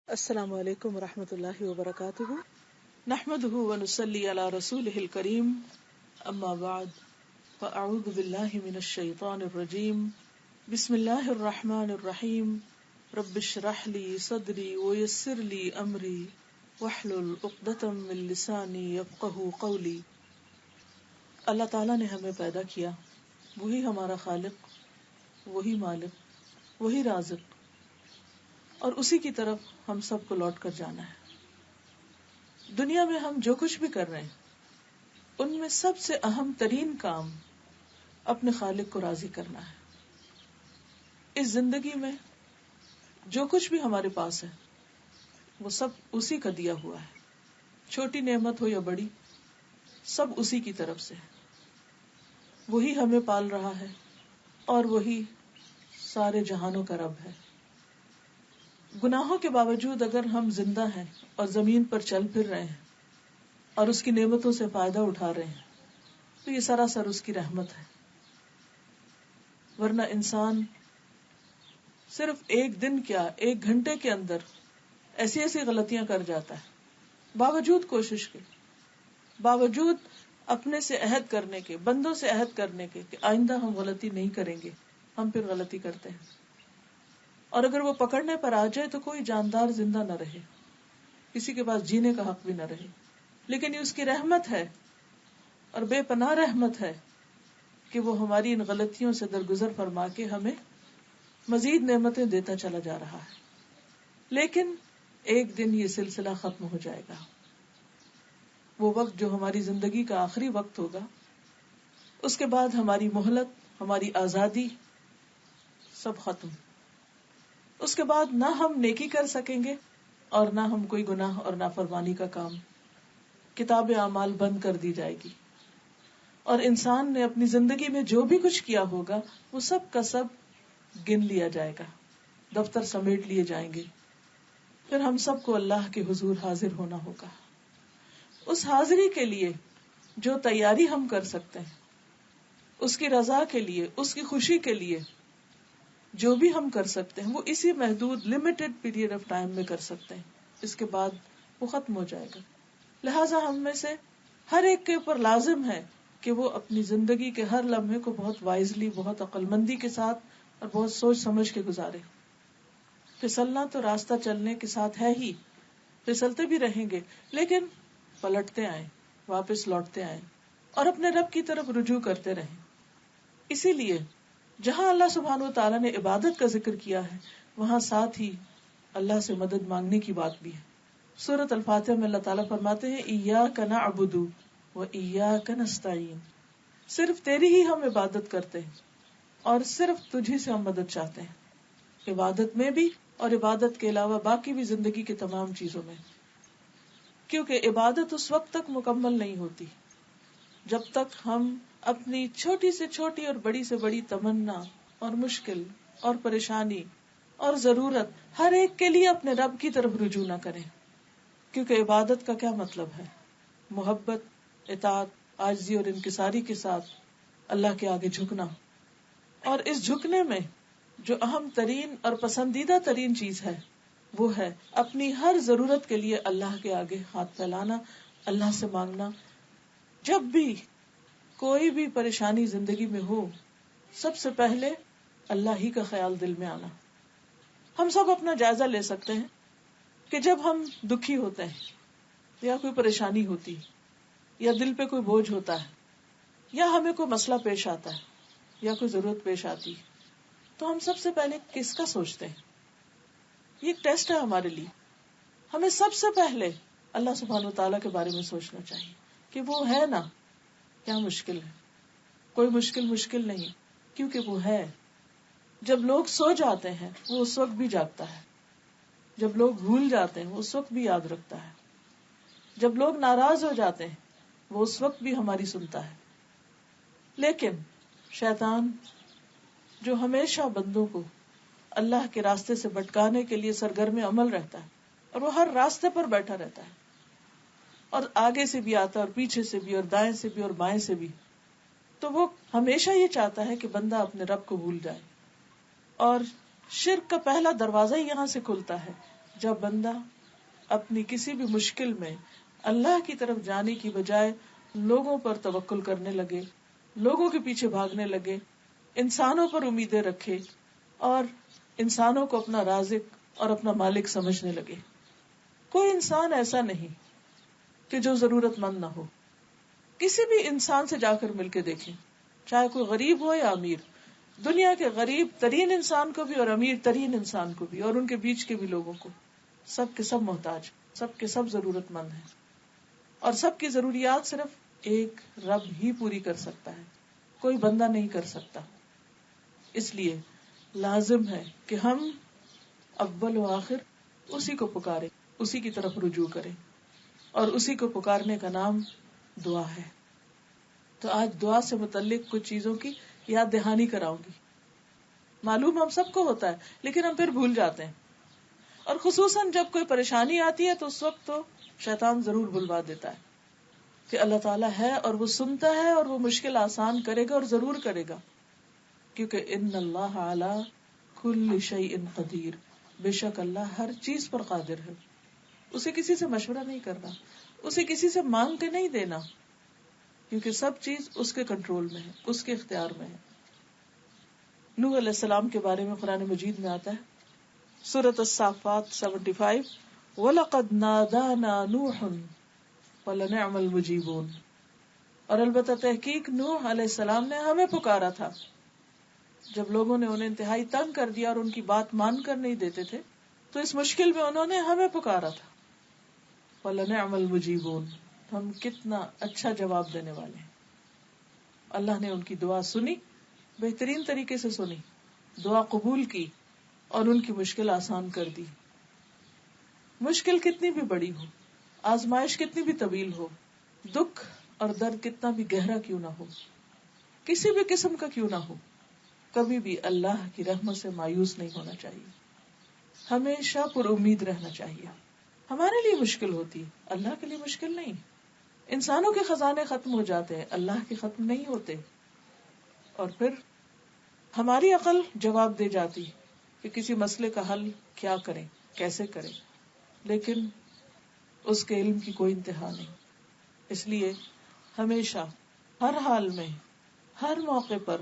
السلام علیکم ورحمۃ اللہ وبرکاتہ، نحمده ونصلی علی رسوله الکریم، اما بعد فاعوذ باللہ من الشیطان الرجیم، بسم اللہ الرحمن الرحیم، رب اشرح لی صدری ویسر لی امری واحلل عقدۃ من لسانی یفقہوا قولی۔ اللہ تعالیٰ نے ہمیں پیدا کیا، وہی ہمارا خالق، وہی مالک، وہی رازق، اور اسی کی طرف ہم سب کو لوٹ کر جانا ہے۔ دنیا میں ہم جو کچھ بھی کر رہے ہیں ان میں سب سے اہم ترین کام اپنے خالق کو راضی کرنا ہے۔ اس زندگی میں جو کچھ بھی ہمارے پاس ہے وہ سب اسی کا دیا ہوا ہے، چھوٹی نعمت ہو یا بڑی، سب اسی کی طرف سے ہے۔ وہی ہمیں پال رہا ہے اور وہی سارے جہانوں کا رب ہے۔ گناہوں کے باوجود اگر ہم زندہ ہیں اور زمین پر چل پھر رہے ہیں اور اس کی نعمتوں سے فائدہ اٹھا رہے ہیں تو یہ سراسر اس کی رحمت ہے، ورنہ انسان صرف ایک دن کیا ایک گھنٹے کے اندر ایسی ایسی غلطیاں کر جاتا ہے، باوجود کوشش کے، باوجود اپنے سے عہد کرنے کے، بندوں سے عہد کرنے کے کہ آئندہ ہم غلطی نہیں کریں گے، ہم پھر غلطی کرتے ہیں۔ اور اگر وہ پکڑنے پر آ جائے تو کوئی جاندار زندہ نہ رہے، کسی کے پاس جینے کا حق بھی نہ رہے، لیکن یہ اس کی رحمت ہے اور بے پناہ رحمت ہے کہ وہ ہماری ان غلطیوں سے درگزر فرما کے ہمیں مزید نعمتیں دیتا چلا جا رہا ہے۔ لیکن ایک دن یہ سلسلہ ختم ہو جائے گا، وہ وقت جو ہماری زندگی کا آخری وقت ہوگا، اس کے بعد ہماری مہلت، ہماری آزادی سب ختم۔ اس کے بعد نہ ہم نیکی کر سکیں گے اور نہ ہم کوئی گناہ اور نافرمانی کا کام، کتاب اعمال بند کر دی جائے گی، اور انسان نے اپنی زندگی میں جو بھی کچھ کیا ہوگا وہ سب کا سب گن لیا جائے گا، دفتر سمیٹ لیے جائیں گے۔ پھر ہم سب کو اللہ کے حضور حاضر ہونا ہوگا۔ اس حاضری کے لیے جو تیاری ہم کر سکتے ہیں، اس کی رضا کے لیے، اس کی خوشی کے لیے جو بھی ہم کر سکتے ہیں وہ اسی محدود لمیٹڈ پیریڈ آف ٹائم میں کر سکتے ہیں، اس کے بعد وہ ختم ہو جائے گا۔ لہٰذا ہم میں سے ہر ایک کے اوپر لازم ہے کہ وہ اپنی زندگی کے ہر لمحے کو بہت وائزلی، بہت عقل مندی کے ساتھ اور بہت سوچ سمجھ کے گزارے۔ پھسلنا تو راستہ چلنے کے ساتھ ہے ہی، پھسلتے بھی رہیں گے، لیکن پلٹتے آئیں، واپس لوٹتے آئیں اور اپنے رب کی طرف رجوع کرتے رہیں۔ اسی لیے جہاں اللہ سبحانہ و تعالیٰ نے عبادت کا ذکر کیا ہے وہاں ساتھ ہی اللہ سے مدد مانگنے کی بات بھی ہے۔ سورۃ الفاتحہ میں اللہ تعالیٰ فرماتے ہیں ایاک نعبد و ایاک نستعین، صرف تیری ہی ہم عبادت کرتے ہیں اور صرف تجھی سے ہم مدد چاہتے ہیں، عبادت میں بھی اور عبادت کے علاوہ باقی بھی زندگی کی تمام چیزوں میں، کیونکہ عبادت اس وقت تک مکمل نہیں ہوتی جب تک ہم اپنی چھوٹی سے چھوٹی اور بڑی سے بڑی تمنا اور مشکل اور پریشانی اور ضرورت ہر ایک کے لیے اپنے رب کی طرف رجوع نہ کریں۔ کیونکہ عبادت کا کیا مطلب ہے؟ محبت، اطاعت، عاجزی اور انکساری کے ساتھ اللہ کے آگے جھکنا، اور اس جھکنے میں جو اہم ترین اور پسندیدہ ترین چیز ہے وہ ہے اپنی ہر ضرورت کے لیے اللہ کے آگے ہاتھ پھیلانا، اللہ سے مانگنا۔ جب بھی کوئی بھی پریشانی زندگی میں ہو سب سے پہلے اللہ ہی کا خیال دل میں آنا۔ ہم سب اپنا جائزہ لے سکتے ہیں کہ جب ہم دکھی ہوتے ہیں یا کوئی پریشانی ہوتی یا دل پہ کوئی بوجھ ہوتا ہے یا ہمیں کوئی مسئلہ پیش آتا ہے یا کوئی ضرورت پیش آتی تو ہم سب سے پہلے کس کا سوچتے ہیں؟ یہ ایک ٹیسٹ ہے ہمارے لیے۔ ہمیں سب سے پہلے اللہ سبحانہ وتعالیٰ کے بارے میں سوچنا چاہیے کہ وہ ہے نا، کیا مشکل ہے؟ کوئی مشکل نہیں، کیونکہ وہ ہے۔ جب لوگ سو جاتے ہیں وہ اس وقت بھی جاگتا ہے، جب لوگ بھول جاتے ہیں وہ اس وقت بھی یاد رکھتا ہے، جب لوگ ناراض ہو جاتے ہیں وہ اس وقت بھی ہماری سنتا ہے۔ لیکن شیطان جو ہمیشہ بندوں کو اللہ کے راستے سے بھٹکانے کے لیے سرگرم عمل رہتا ہے، اور وہ ہر راستے پر بیٹھا رہتا ہے، اور آگے سے بھی آتا ہے اور پیچھے سے بھی اور دائیں سے بھی اور بائیں سے بھی، تو وہ ہمیشہ یہ چاہتا ہے کہ بندہ اپنے رب کو بھول جائے، اور شرک کا پہلا دروازہ ہی یہاں سے کھلتا ہے جب بندہ اپنی کسی بھی مشکل میں اللہ کی طرف جانے کی بجائے لوگوں پر توکل کرنے لگے، لوگوں کے پیچھے بھاگنے لگے، انسانوں پر امیدیں رکھے اور انسانوں کو اپنا رازق اور اپنا مالک سمجھنے لگے۔ کوئی انسان ایسا نہیں کہ جو ضرورت مند نہ ہو۔ کسی بھی انسان سے جا کر مل کے دیکھیں، چاہے کوئی غریب ہو یا امیر، دنیا کے غریب ترین انسان کو بھی اور امیر ترین انسان کو بھی اور ان کے بیچ کے بھی لوگوں کو، سب کے سب محتاج، سب کے سب ضرورت مند ہیں، اور سب کی ضروریات صرف ایک رب ہی پوری کر سکتا ہے، کوئی بندہ نہیں کر سکتا۔ اس لیے لازم ہے کہ ہم اول و آخر اسی کو پکاریں، اسی کی طرف رجوع کریں، اور اسی کو پکارنے کا نام دعا ہے۔ تو آج دعا سے متعلق کچھ چیزوں کی یاد دہانی کراؤں گی۔ معلوم ہم سب کو ہوتا ہے لیکن ہم پھر بھول جاتے ہیں، اور خصوصاً جب کوئی پریشانی آتی ہے تو اس وقت تو شیطان ضرور بلوا دیتا ہے کہ اللہ تعالیٰ ہے اور وہ سنتا ہے اور وہ مشکل آسان کرے گا، اور ضرور کرے گا، کیونکہ ان اللہ علی کل شیء قدیر، بے شک اللہ ہر چیز پر قادر ہے۔ اسے کسی سے مشورہ نہیں کرنا، اسے کسی سے مانگ کے نہیں دینا، کیونکہ سب چیز اس کے کنٹرول میں ہے، اس کے اختیار میں ہے۔ نوح علیہ السلام کے بارے میں قرآن مجید میں آتا ہے، سورۃ الصافات 75، وَلَقَدْ نَادَانَا نُوحٌ وَلَنِعْمَ الْمُجِيبُونَ، اور البتہ تحقیق نوح علیہ السلام نے ہمیں پکارا تھا جب لوگوں نے انہیں انتہائی تنگ کر دیا اور ان کی بات مان کر نہیں دیتے تھے، تو اس مشکل میں انہوں نے ہمیں پکارا تھا۔ وَلَنِعْمَ الْمُجِيبُونَ، ہم کتنا اچھا جواب دینے والے ہیں۔ اللہ نے ان کی دعا سنی، بہترین طریقے سے سنی، دعا قبول کی اور ان کی مشکل آسان کر دی۔ مشکل کتنی بھی بڑی ہو، آزمائش کتنی بھی طویل ہو، دکھ اور درد کتنا بھی گہرا کیوں نہ ہو، کسی بھی قسم کا کیوں نہ ہو، کبھی بھی اللہ کی رحمت سے مایوس نہیں ہونا چاہیے، ہمیشہ پر امید رہنا چاہیے۔ ہمارے لیے مشکل ہوتی ہے، اللہ کے لیے مشکل نہیں۔ انسانوں کے خزانے ختم ہو جاتے ہیں، اللہ کے ختم نہیں ہوتے، اور پھر ہماری عقل جواب دے جاتی کہ کسی مسئلے کا حل کیا کریں، کیسے کریں، لیکن اس کے علم کی کوئی انتہا نہیں۔ اس لیے ہمیشہ، ہر حال میں، ہر موقع پر،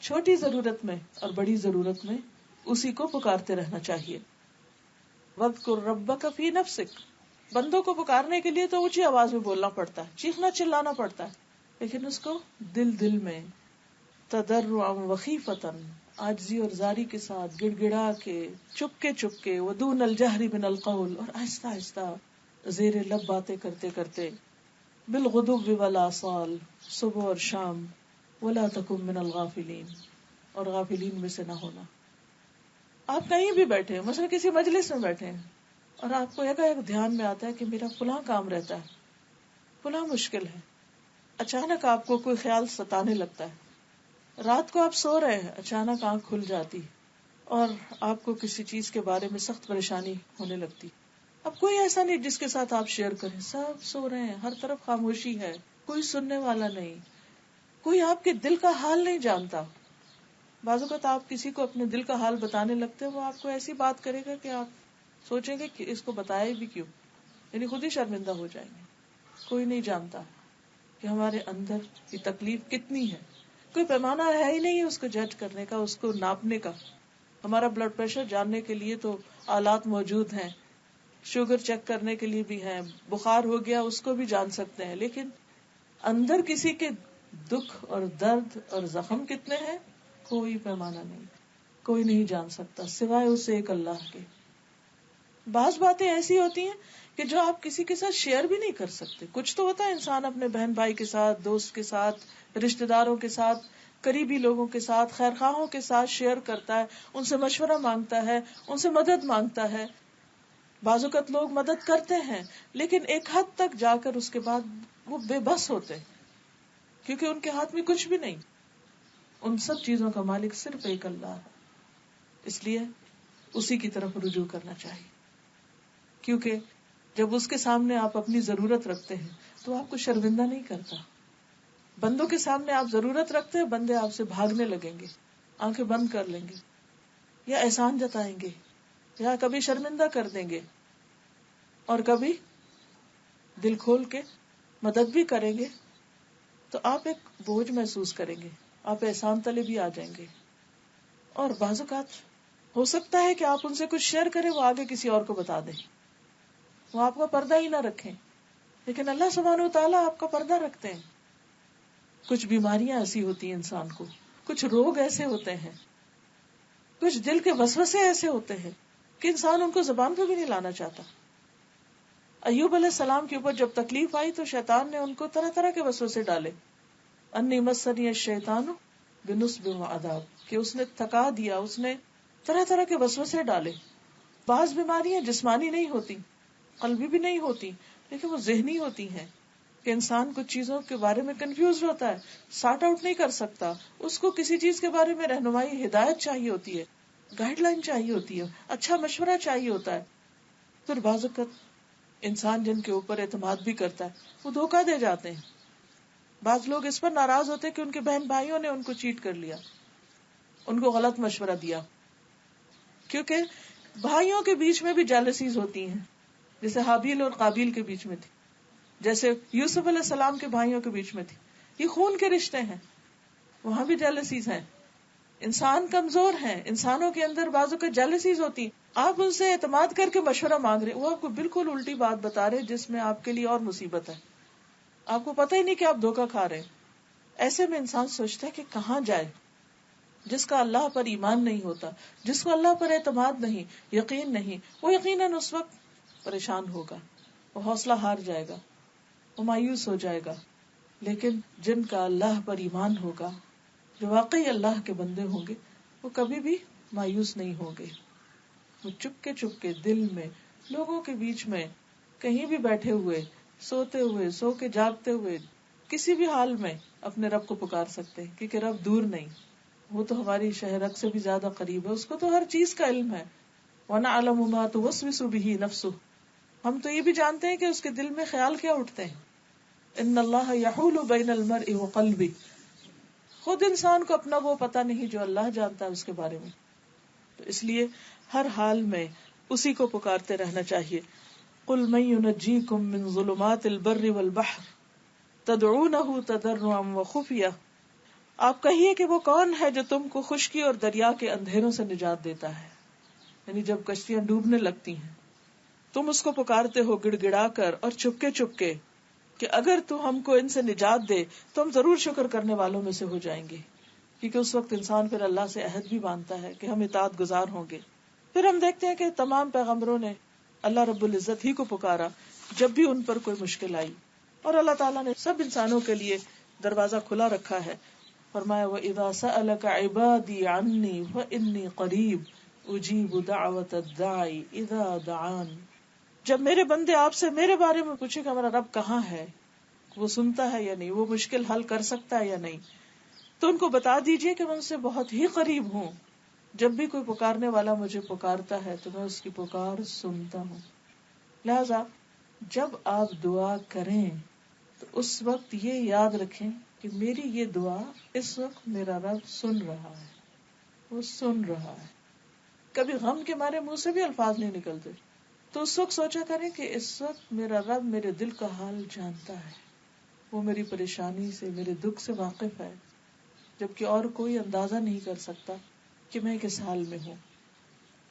چھوٹی ضرورت میں اور بڑی ضرورت میں اسی کو پکارتے رہنا چاہیے۔ وَاذْكُرْ رَبَّكَ فِي نَفْسِكَ، بندوں کو پکارنے کے لیے تو اونچی آواز میں بولنا پڑتا ہے، چیخنا چلانا پڑتا ہے، لیکن اس کو دل میں تضرعا وخیفۃ، عاجزی اور زاری کے ساتھ، گڑ گڑا کے، چپ کے ودون الجہر من القول، اور آہستہ آہستہ زیر لب باتیں کرتے کرتے، بالغدو والآصال، صبح اور شام، ولا تکن من الغافلین، اور غافلین میں سے نہ ہونا۔ آپ کہیں بھی بیٹھے ہیں، مثلا کسی مجلس میں بیٹھے ہیں، اور آپ کو ایک دھیان میں آتا ہے کہ میرا فلاں کام رہتا ہے، فلاں مشکل ہے، اچانک آپ کو کوئی خیال ستانے لگتا ہے، رات کو آپ سو رہے ہیں، اچانک آنکھ کھل جاتی اور آپ کو کسی چیز کے بارے میں سخت پریشانی ہونے لگتی۔ اب کوئی ایسا نہیں جس کے ساتھ آپ شیئر کریں، سب سو رہے ہیں، ہر طرف خاموشی ہے، کوئی سننے والا نہیں، کوئی آپ کے دل کا حال نہیں جانتا۔ بعض اوقات آپ کسی کو اپنے دل کا حال بتانے لگتے ہیں، وہ آپ کو ایسی بات کرے گا کہ آپ سوچیں گے کہ اس کو بتایا بھی کیوں، یعنی خود ہی شرمندہ ہو جائیں گے۔ کوئی نہیں جانتا کہ ہمارے اندر کی تکلیف کتنی ہے، کوئی پیمانہ ہے ہی نہیں اس کو جج کرنے کا، اس کو ناپنے کا۔ ہمارا بلڈ پریشر جاننے کے لیے تو آلات موجود ہیں، شوگر چیک کرنے کے لیے بھی ہیں، بخار ہو گیا اس کو بھی جان سکتے ہیں، لیکن اندر کسی کے دکھ اور درد اور زخم کتنے ہیں، کوئی پیمانہ نہیں، کوئی نہیں جان سکتا سوائے اسے ایک اللہ کے۔ بعض باتیں ایسی ہوتی ہیں کہ جو آپ کسی کے ساتھ شیئر بھی نہیں کر سکتے۔ کچھ تو ہوتا ہے انسان اپنے بہن بھائی کے ساتھ، دوست کے ساتھ، رشتہ داروں کے ساتھ، قریبی لوگوں کے ساتھ، خیر خواہوں کے ساتھ شیئر کرتا ہے، ان سے مشورہ مانگتا ہے، ان سے مدد مانگتا ہے۔ بعض اوقات لوگ مدد کرتے ہیں لیکن ایک حد تک جا کر اس کے بعد وہ بے بس ہوتے ہیں، کیونکہ ان کے ہاتھ میں کچھ بھی نہیں۔ ان سب چیزوں کا مالک صرف ایک اللہ ہے، اس لیے اسی کی طرف رجوع کرنا چاہیے، کیونکہ جب اس کے سامنے آپ اپنی ضرورت رکھتے ہیں تو آپ کو شرمندہ نہیں کرتا۔ بندوں کے سامنے آپ ضرورت رکھتے ہیں، بندے آپ سے بھاگنے لگیں گے، آنکھیں بند کر لیں گے یا احسان جتائیں گے یا کبھی شرمندہ کر دیں گے اور کبھی دل کھول کے مدد بھی کریں گے، تو آپ ایک بوجھ محسوس کریں گے، آپ احسان تلے بھی آ جائیں گے. اور بعض اوقات ہو سکتا ہے کہ آپ ان سے کچھ شیئر کریں، وہ آگے کسی اور کو بتا دیں، وہ آپ کا پردہ ہی نہ رکھیں. لیکن اللہ سبحانہ و تعالیٰ آپ کا پردہ رکھتے ہیں. کچھ بیماریاں ایسی ہوتی ہیں انسان کو، کچھ روگ ایسے ہوتے ہیں، کچھ دل کے وسوسے ایسے ہوتے ہیں کہ انسان ان کو زبان پہ بھی نہیں لانا چاہتا. ایوب علیہ السلام کے اوپر جب تکلیف آئی تو شیطان نے ان کو طرح طرح کے وسوسے ڈالے. انی مسنی الشیطان بنصب وعذاب، کہ اس نے تھکا دیا، اس نے طرح طرح کے وسوسے ڈالے. بعض بیماریاں جسمانی نہیں ہوتی، قلبی بھی نہیں ہوتی، لیکن وہ ذہنی ہوتی ہیں کہ انسان کچھ چیزوں کے بارے میں کنفیوز ہوتا ہے، سارٹ آؤٹ نہیں کر سکتا. اس کو کسی چیز کے بارے میں رہنمائی، ہدایت چاہیے ہوتی ہے، گائیڈ لائن چاہیے ہوتی ہے، اچھا مشورہ چاہیے ہوتا ہے. پھر بعض اوقات انسان جن کے اوپر اعتماد بھی کرتا ہے وہ دھوکہ دے جاتے ہیں. بعض لوگ اس پر ناراض ہوتے ہیں کہ ان کے بہن بھائیوں نے ان کو چیٹ کر لیا، ان کو غلط مشورہ دیا. کیونکہ بھائیوں کے بیچ میں بھی جیلسیز ہوتی ہیں، جیسے حابیل اور قابیل کے بیچ میں تھی، جیسے یوسف علیہ السلام کے بھائیوں کے بیچ میں تھی. یہ خون کے رشتے ہیں، وہاں بھی جیلسیز ہیں. انسان کمزور ہیں، انسانوں کے اندر بعضوں کا جیلسیز ہوتی ہیں. آپ ان سے اعتماد کر کے مشورہ مانگ رہے، وہ آپ کو بالکل الٹی بات بتا رہے جس میں آپ کے لیے اور مصیبت ہے، آپ کو پتہ ہی نہیں کہ آپ دھوکہ کھا رہے. ایسے میں انسان سوچتا ہے کہ کہاں جائے. جس کا اللہ پر ایمان نہیں ہوتا، جس کو اللہ پر اعتماد نہیں، یقین نہیں، وہ یقیناً اس وقت پریشان ہوگا، وہ حوصلہ ہار جائے گا، وہ مایوس ہو جائے گا. لیکن جن کا اللہ پر ایمان ہوگا، جو واقعی اللہ کے بندے ہوں گے، وہ کبھی بھی مایوس نہیں ہوں گے. وہ چپ کے دل میں، لوگوں کے بیچ میں، کہیں بھی بیٹھے ہوئے، سوتے ہوئے، سو کے جاگتے ہوئے، کسی بھی حال میں اپنے رب کو پکار سکتے ہیں، کیونکہ رب دور نہیں، وہ تو ہماری شہرک سے بھی زیادہ قریب ہے، اس کو تو ہر چیز کا علم ہے. وَنَعْلَمُ مَا تُوَسْوِسُ بِهِ نَفْسُهُ، ہم تو یہ بھی جانتے ہیں کہ اس کے دل میں خیال کیا اٹھتے ہیں. ان اللہ یحول بین المرء وقلبہ، خود انسان کو اپنا وہ پتہ نہیں جو اللہ جانتا ہے اس کے بارے میں. تو اس لیے ہر حال میں اسی کو پکارتے رہنا چاہیے. قل من ينجيكم من ظلمات البر والبحر تدعونه تضرعا وخفيا، آپ کہیے کہ وہ کون ہے جو تم کو خشکی اور دریا کے اندھیروں سے نجات دیتا ہے. یعنی جب کشتیاں ڈوبنے لگتی ہیں تم اس کو پکارتے ہو گڑ گڑا کر اور چپ کے کہ اگر تو ہم کو ان سے نجات دے تو ہم ضرور شکر کرنے والوں میں سے ہو جائیں گے. کیونکہ اس وقت انسان پھر اللہ سے عہد بھی باندھتا ہے کہ ہم اطاعت گزار ہوں گے. پھر ہم دیکھتے ہیں کہ تمام پیغمبروں نے اللہ رب العزت ہی کو پکارا جب بھی ان پر کوئی مشکل آئی، اور اللہ تعالیٰ نے سب انسانوں کے لیے دروازہ کھلا رکھا ہے. فرمایا وَإِذَا سَأَلَكَ عِبَادِي عَنِّي فَإِنِّي قَرِيبٌ أُجِيبُ دَعْوَةَ الدَّاعِ إِذَا دَعَانِ، جب میرے بندے آپ سے میرے بارے میں پوچھے کہ ہمارا رب کہاں ہے، وہ سنتا ہے یا نہیں، وہ مشکل حل کر سکتا ہے یا نہیں، تو ان کو بتا دیجئے کہ میں ان سے بہت ہی قریب ہوں. جب بھی کوئی پکارنے والا مجھے پکارتا ہے تو میں اس کی پکار سنتا ہوں. لہذا جب آپ دعا کریں تو اس وقت یہ یاد رکھیں کہ میری یہ دعا اس وقت میرا رب سن رہا ہے، وہ سن رہا ہے. کبھی غم کے مارے منہ سے بھی الفاظ نہیں نکلتے تو اس وقت سوچا کریں کہ اس وقت میرا رب میرے دل کا حال جانتا ہے، وہ میری پریشانی سے، میرے دکھ سے واقف ہے، جبکہ اور کوئی اندازہ نہیں کر سکتا کہ میں کس حال میں ہوں.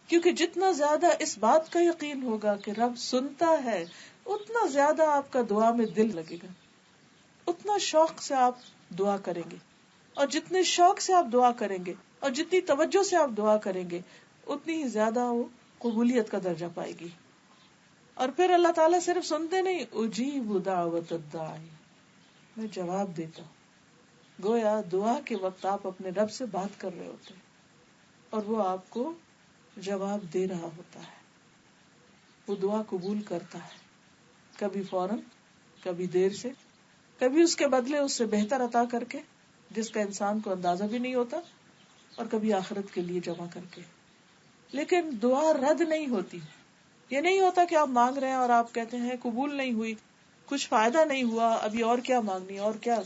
کیونکہ جتنا زیادہ اس بات کا یقین ہوگا کہ رب سنتا ہے، اتنا زیادہ آپ کا دعا میں دل لگے گا، اتنا شوق سے آپ دعا کریں گے، اور جتنے شوق سے آپ دعا کریں گے اور جتنی توجہ سے آپ دعا کریں گے اتنی ہی زیادہ وہ قبولیت کا درجہ پائے گی. اور پھر اللہ تعالیٰ صرف سنتے نہیں، اجیب دعوت الداعی، میں جواب دیتا ہوں. گویا دعا کے وقت آپ اپنے رب سے بات کر رہے ہوتے ہیں اور وہ آپ کو جواب دے رہا ہوتا ہے. وہ دعا قبول کرتا ہے، کبھی فوراً، کبھی دیر سے، کبھی اس کے بدلے اس سے بہتر عطا کر کے جس کا انسان کو اندازہ بھی نہیں ہوتا، اور کبھی آخرت کے لیے جمع کر کے. لیکن دعا رد نہیں ہوتی. یہ نہیں ہوتا کہ آپ مانگ رہے ہیں اور آپ کہتے ہیں قبول نہیں ہوئی، کچھ فائدہ نہیں ہوا، ابھی اور کیا مانگنی، اور کیا،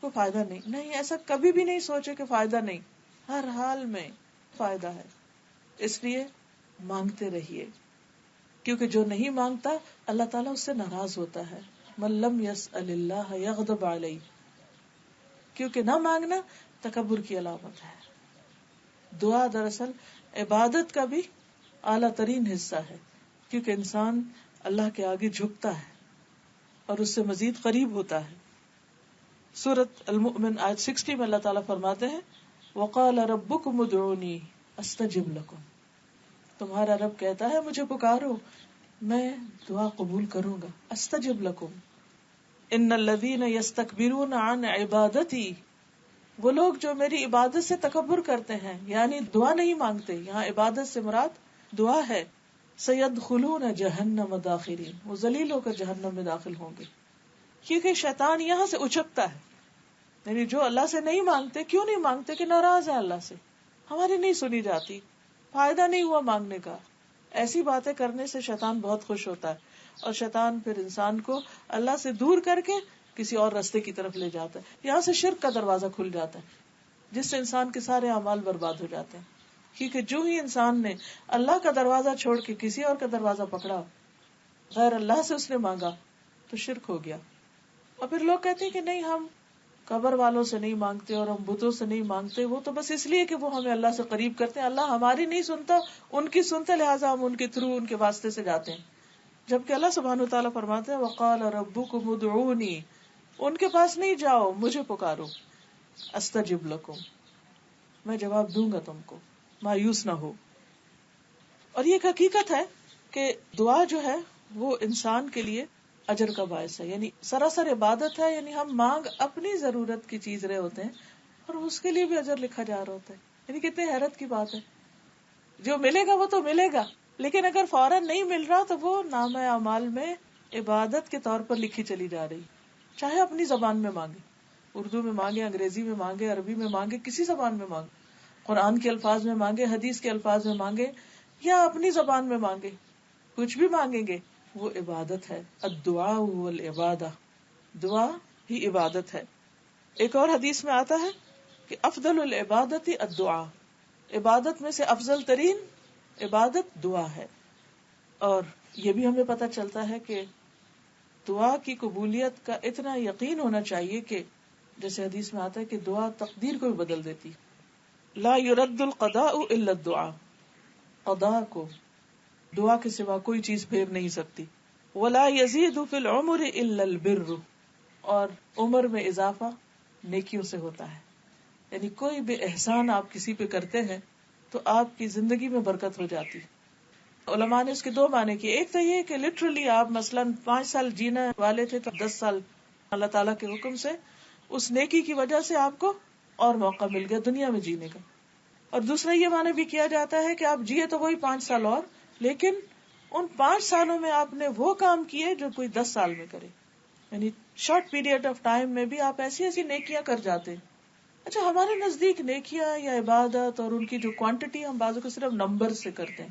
کوئی فائدہ نہیں. ایسا کبھی بھی نہیں سوچے کہ فائدہ نہیں، ہر حال میں فائدہ ہے. اس لیے مانگتے رہیے، کیونکہ جو نہیں مانگتا اللہ تعالیٰ اس سے ناراض ہوتا ہے. من لم يسأل اللہ یغضب علیہ، کیونکہ نہ مانگنا تکبر کی علامت ہے. دعا دراصل عبادت کا بھی اعلیٰ ترین حصہ ہے، کیونکہ انسان اللہ کے آگے جھکتا ہے اور اس سے مزید قریب ہوتا ہے. سورۃ المؤمن آیت 60 میں اللہ تعالیٰ فرماتے ہیں وقال ربکم ادعونی استجب لکم، تمہارا رب کہتا ہے مجھے پکارو میں دعا قبول کروں گا. استجب لکم ان الذین یستکبرون عن عبادتی، وہ لوگ جو میری عبادت سے تکبر کرتے ہیں یعنی دعا نہیں مانگتے، یہاں عبادت سے مراد دعا ہے. سیدخلون جہنم داخرین، وہ ذلیل ہو کر جہنم میں داخل ہوں گے. کیونکہ شیطان یہاں سے اچکتا ہے، یعنی جو اللہ سے نہیں مانگتے. کیوں نہیں مانگتے؟ کہ ناراض ہے اللہ سے، ہماری نہیں سنی جاتی، فائدہ نہیں ہوا مانگنے کا. ایسی باتیں کرنے سے شیطان بہت خوش ہوتا ہے، اور شیطان پھر انسان کو اللہ سے دور کر کے کسی اور راستے کی طرف لے جاتا ہے. یہاں سے شرک کا دروازہ کھل جاتا ہے جس سے انسان کے سارے اعمال برباد ہو جاتے ہیں. کیونکہ جو ہی انسان نے اللہ کا دروازہ چھوڑ کے کسی اور کا دروازہ پکڑا، غیر اللہ سے اس نے مانگا، تو شرک ہو گیا. اور پھر لوگ کہتے ہیں کہ نہیں ہم قبر والوں سے نہیں مانگتے اور ہم بتوں سے نہیں مانگتے، وہ تو بس اس لیے کہ وہ ہمیں اللہ سے قریب کرتے ہیں، اللہ ہماری نہیں سنتا ان کی سنتا، لہٰذا ہم ان کے تھرو ان کے واسطے سے جاتے ہیں. جبکہ اللہ سبحانہ وتعالیٰ فرماتے ہیں وقال ربکم ادعونی، ان کے پاس نہیں جاؤ، مجھے پکارو، استجب لکم، میں جواب دوں گا تم کو، مایوس نہ ہو. اور یہ ایک حقیقت ہے کہ دعا جو ہے وہ انسان کے لیے اجر کا باعث ہے، یعنی سراسر عبادت ہے. یعنی ہم مانگ اپنی ضرورت کی چیز رہے ہوتے ہیں اور اس کے لیے بھی اجر لکھا جا رہا ہوتا ہے. یعنی کتنے حیرت کی بات ہے. جو ملے گا وہ تو ملے گا، لیکن اگر فوراً نہیں مل رہا تو وہ نامہ اعمال میں عبادت کے طور پر لکھی چلی جا رہی. چاہے اپنی زبان میں مانگے، اردو میں مانگے، انگریزی میں مانگے، عربی میں مانگے، کسی زبان میں مانگے، قرآن کے الفاظ میں مانگے، حدیث کے الفاظ میں مانگے، یا اپنی زبان میں مانگے، کچھ بھی مانگیں گے وہ عبادت ہے. الدعاء والعبادہ، دعا ہی عبادت ہے. ایک اور حدیث میں آتا ہے کہ افضل العبادت الدعاء، عبادت میں سے افضل ترین عبادت دعا ہے. اور یہ بھی ہمیں پتہ چلتا ہے کہ دعا کی قبولیت کا اتنا یقین ہونا چاہیے کہ جیسے حدیث میں آتا ہے کہ دعا تقدیر کو بھی بدل دیتی. لا يرد القضاء الا الدعاء، قضاء کو دعا کے سوا کوئی چیز پھیر نہیں سکتی. ولا يزيد في العمر الا البر، اور عمر میں اضافہ نیکیوں سے ہوتا ہے. یعنی کوئی بھی احسان آپ کسی پہ کرتے ہیں تو آپ کی زندگی میں برکت ہو جاتی. علماء نے اس کے دو معنی کیے. ایک تو یہ کہ لٹرلی آپ مثلاً 5 سال جینے والے تھے تو 10 سال اللہ تعالیٰ کے حکم سے اس نیکی کی وجہ سے آپ کو اور موقع مل گیا دنیا میں جینے کا. اور دوسرا یہ معنی بھی کیا جاتا ہے کہ آپ جیے تو وہی 5 سال اور، لیکن ان 5 سالوں میں آپ نے وہ کام کیے جو کوئی 10 سال میں کرے. یعنی شارٹ پیریڈ آف ٹائم میں بھی آپ ایسی ایسی نیکیاں کر جاتے. اچھا، ہمارے نزدیک نیکیاں یا عبادت اور ان کی جو کوانٹٹی ہم بعضوں کو صرف نمبر سے کرتے ہیں،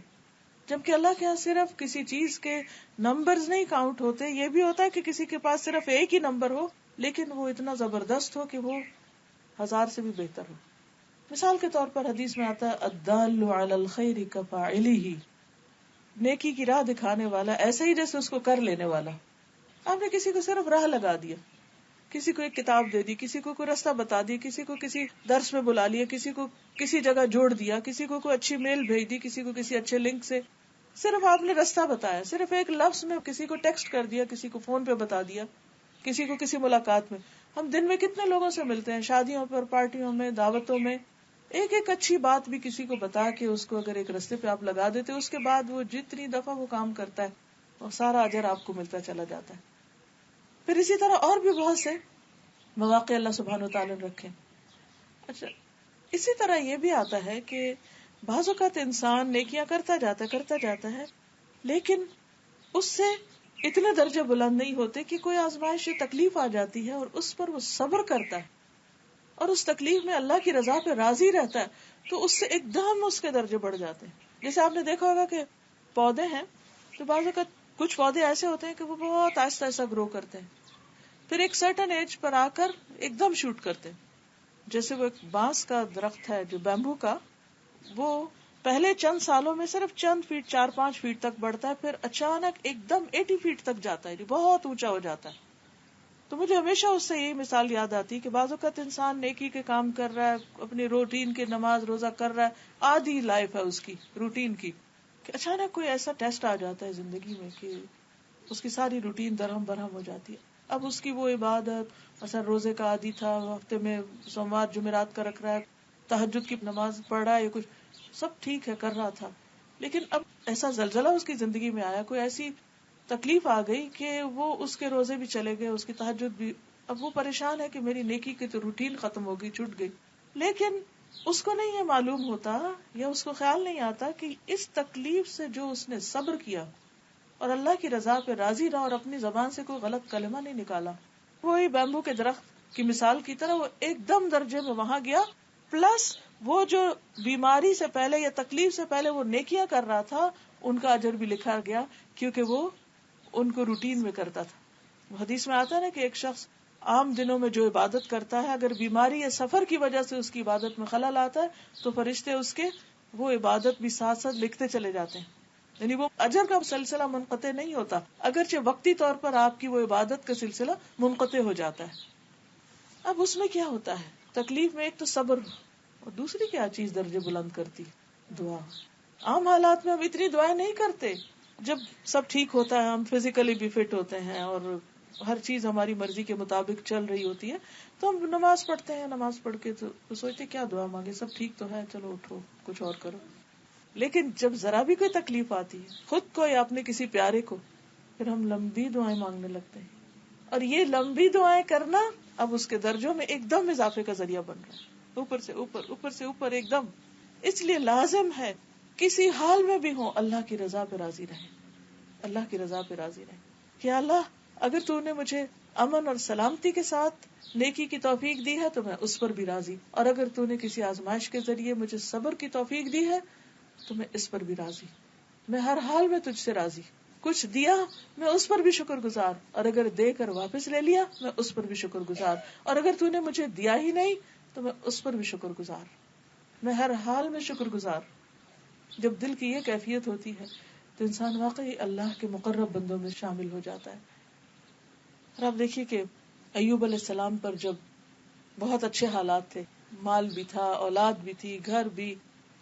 جبکہ اللہ کے یہاں صرف کسی چیز کے نمبرز نہیں کاؤنٹ ہوتے. یہ بھی ہوتا ہے کہ کسی کے پاس صرف ایک ہی نمبر ہو لیکن وہ اتنا زبردست ہو کہ وہ 1000 سے بھی بہتر ہو. مثال کے طور پر حدیث میں آتا ہے الدال علی الخیر کفاعلہ، نیکی کی راہ دکھانے والا ایسے ہی جیسے اس کو کر لینے والا. آپ نے کسی کو صرف راہ لگا دیا، کسی کو ایک کتاب دے دی، کسی کو کوئی راستہ بتا دیا، کسی کو کسی درس میں بلا لیا، کسی کو کسی جگہ جوڑ دیا، کسی کو کوئی اچھی میل بھیج دی، کسی کو کسی اچھے لنک سے، صرف آپ نے راستہ بتایا، صرف ایک لفظ میں کسی کو ٹیکسٹ کر دیا، کسی کو فون پہ بتا دیا، کسی کو کسی ملاقات میں. ہم دن میں کتنے لوگوں سے ملتے ہیں، شادیوں پر، پارٹیوں میں، دعوتوں میں. ایک ایک اچھی بات بھی کسی کو بتا کے اس کو اگر ایک راستے پہ آپ لگا دیتے، اس کے بعد وہ جتنی دفعہ وہ کام کرتا ہے وہ سارا اجر آپ کو ملتا چلا جاتا ہے. پھر اسی طرح اور بھی بہت سے مواقع اللہ سبحانہ وتعالی نے رکھے. اچھا، اسی طرح یہ بھی آتا ہے کہ بعض اوقات انسان نیکیاں کرتا جاتا ہے لیکن اس سے اتنے درجے بلند نہیں ہوتے کہ کوئی آزمائش یا تکلیف آ جاتی ہے اور اس پر وہ صبر کرتا ہے اور اس تکلیف میں اللہ کی رضا پہ راضی رہتا ہے تو اس سے ایک دم اس کے درجے بڑھ جاتے ہیں. جیسے آپ نے دیکھا ہوگا کہ پودے ہیں تو بعض اوقات کچھ پودے ایسے ہوتے ہیں کہ وہ بہت آہستہ آہستہ گرو کرتے ہیں، پھر ایک سرٹن ایج پر آ کر ایک دم شوٹ کرتے ہیں. جیسے وہ ایک بانس کا درخت ہے جو بیمبو کا، وہ پہلے چند سالوں میں صرف چند فیٹ 4-5 فیٹ تک بڑھتا ہے، پھر اچانک ایک دم 80 فیٹ تک جاتا ہے، بہت اونچا ہو جاتا ہے. تو مجھے ہمیشہ اس سے یہی مثال یاد آتی کہ بعض اوقات انسان نیکی کے کام کر رہا ہے، اپنی روٹین کے نماز روزہ کر رہا ہے، آدھی لائف ہے اس کی روٹین کی، کہ اچانک کوئی ایسا ٹیسٹ آ جاتا ہے زندگی میں کہ اس کی ساری روٹین درہم برہم ہو جاتی ہے. اب اس کی وہ عبادت، مثلا روزے کا عادی تھا، ہفتے میں سوموار جمعرات کا رکھ رہا ہے، تہجد کی نماز پڑھ رہا ہے، کچھ سب ٹھیک ہے کر رہا تھا، لیکن اب ایسا زلزلہ اس کی زندگی میں آیا، کوئی ایسی تکلیف آ گئی کہ وہ اس کے روزے بھی چلے گئے، اس کی تہجد بھی. اب وہ پریشان ہے کہ میری نیکی کی تو روٹین ختم ہو گئی، چھوٹ گئی. لیکن اس کو نہیں یہ معلوم ہوتا یا اس کو خیال نہیں آتا کہ اس تکلیف سے جو اس نے صبر کیا اور اللہ کی رضا پہ راضی رہا اور اپنی زبان سے کوئی غلط کلمہ نہیں نکالا، وہی بیمبو کے درخت کی مثال کی طرح وہ ایک دم درجے میں وہاں گیا، پلس وہ جو بیماری سے پہلے یا تکلیف سے پہلے وہ نیکیاں کر رہا تھا ان کا اجر بھی لکھا گیا، کیونکہ وہ ان کو روٹین میں کرتا تھا. حدیث میں آتا ہے نا کہ ایک شخص عام دنوں میں جو عبادت کرتا ہے، اگر بیماری یا سفر کی وجہ سے اس کی عبادت میں خلل آتا ہے تو فرشتے اس کے وہ عبادت بھی ساتھ ساتھ لکھتے چلے جاتے ہیں. یعنی وہ اجر کا سلسلہ منقطع نہیں ہوتا، اگرچہ وقتی طور پر آپ کی وہ عبادت کا سلسلہ منقطع ہو جاتا ہے. اب اس میں کیا ہوتا ہے، تکلیف میں ایک تو صبر، اور دوسری کیا چیز درجے بلند کرتی؟ دعا. عام حالات میں ہم اتنی دعائیں نہیں کرتے، جب سب ٹھیک ہوتا ہے، ہم فزیکلی بھی فٹ ہوتے ہیں اور ہر چیز ہماری مرضی کے مطابق چل رہی ہوتی ہے، تو ہم نماز پڑھتے ہیں، نماز پڑھ کے تو سوچتے کیا دعا مانگے، سب ٹھیک تو ہے، چلو اٹھو کچھ اور کرو. لیکن جب ذرا بھی کوئی تکلیف آتی ہے، خود کو یا اپنے کسی پیارے کو، پھر ہم لمبی دعائیں مانگنے لگتے ہیں. اور یہ لمبی دعائیں کرنا اب اس کے درجوں میں ایک دم اضافے کا ذریعہ بن رہا ہے، اوپر سے اوپر، اوپر سے اوپر ایک دم. اس لیے لازم ہے کسی حال میں بھی ہو اللہ کی رضا پہ راضی رہے، اللہ کی رضا پہ راضی رہے کہ اللہ اگر تو نے مجھے امن اور سلامتی کے ساتھ نیکی کی توفیق دی ہے تو میں اس پر بھی راضی، اور اگر تو نے کسی آزمائش کے ذریعے مجھے صبر کی توفیق دی ہے تو میں اس پر بھی راضی، میں ہر حال میں تجھ سے راضی. کچھ دیا میں اس پر بھی شکر گزار، اور اگر دے کر واپس لے لیا میں اس پر بھی شکر گزار، اور اگر تو نے مجھے دیا ہی نہیں تو میں اس پر بھی شکر گزار، میں ہر حال میں شکر گزار. جب دل کی یہ کیفیت ہوتی ہے تو انسان واقعی اللہ کے مقرب بندوں میں شامل ہو جاتا ہے. اور آپ دیکھیے کہ ایوب علیہ السلام پر جب بہت اچھے حالات تھے، مال بھی تھا، اولاد بھی تھی، گھر بھی،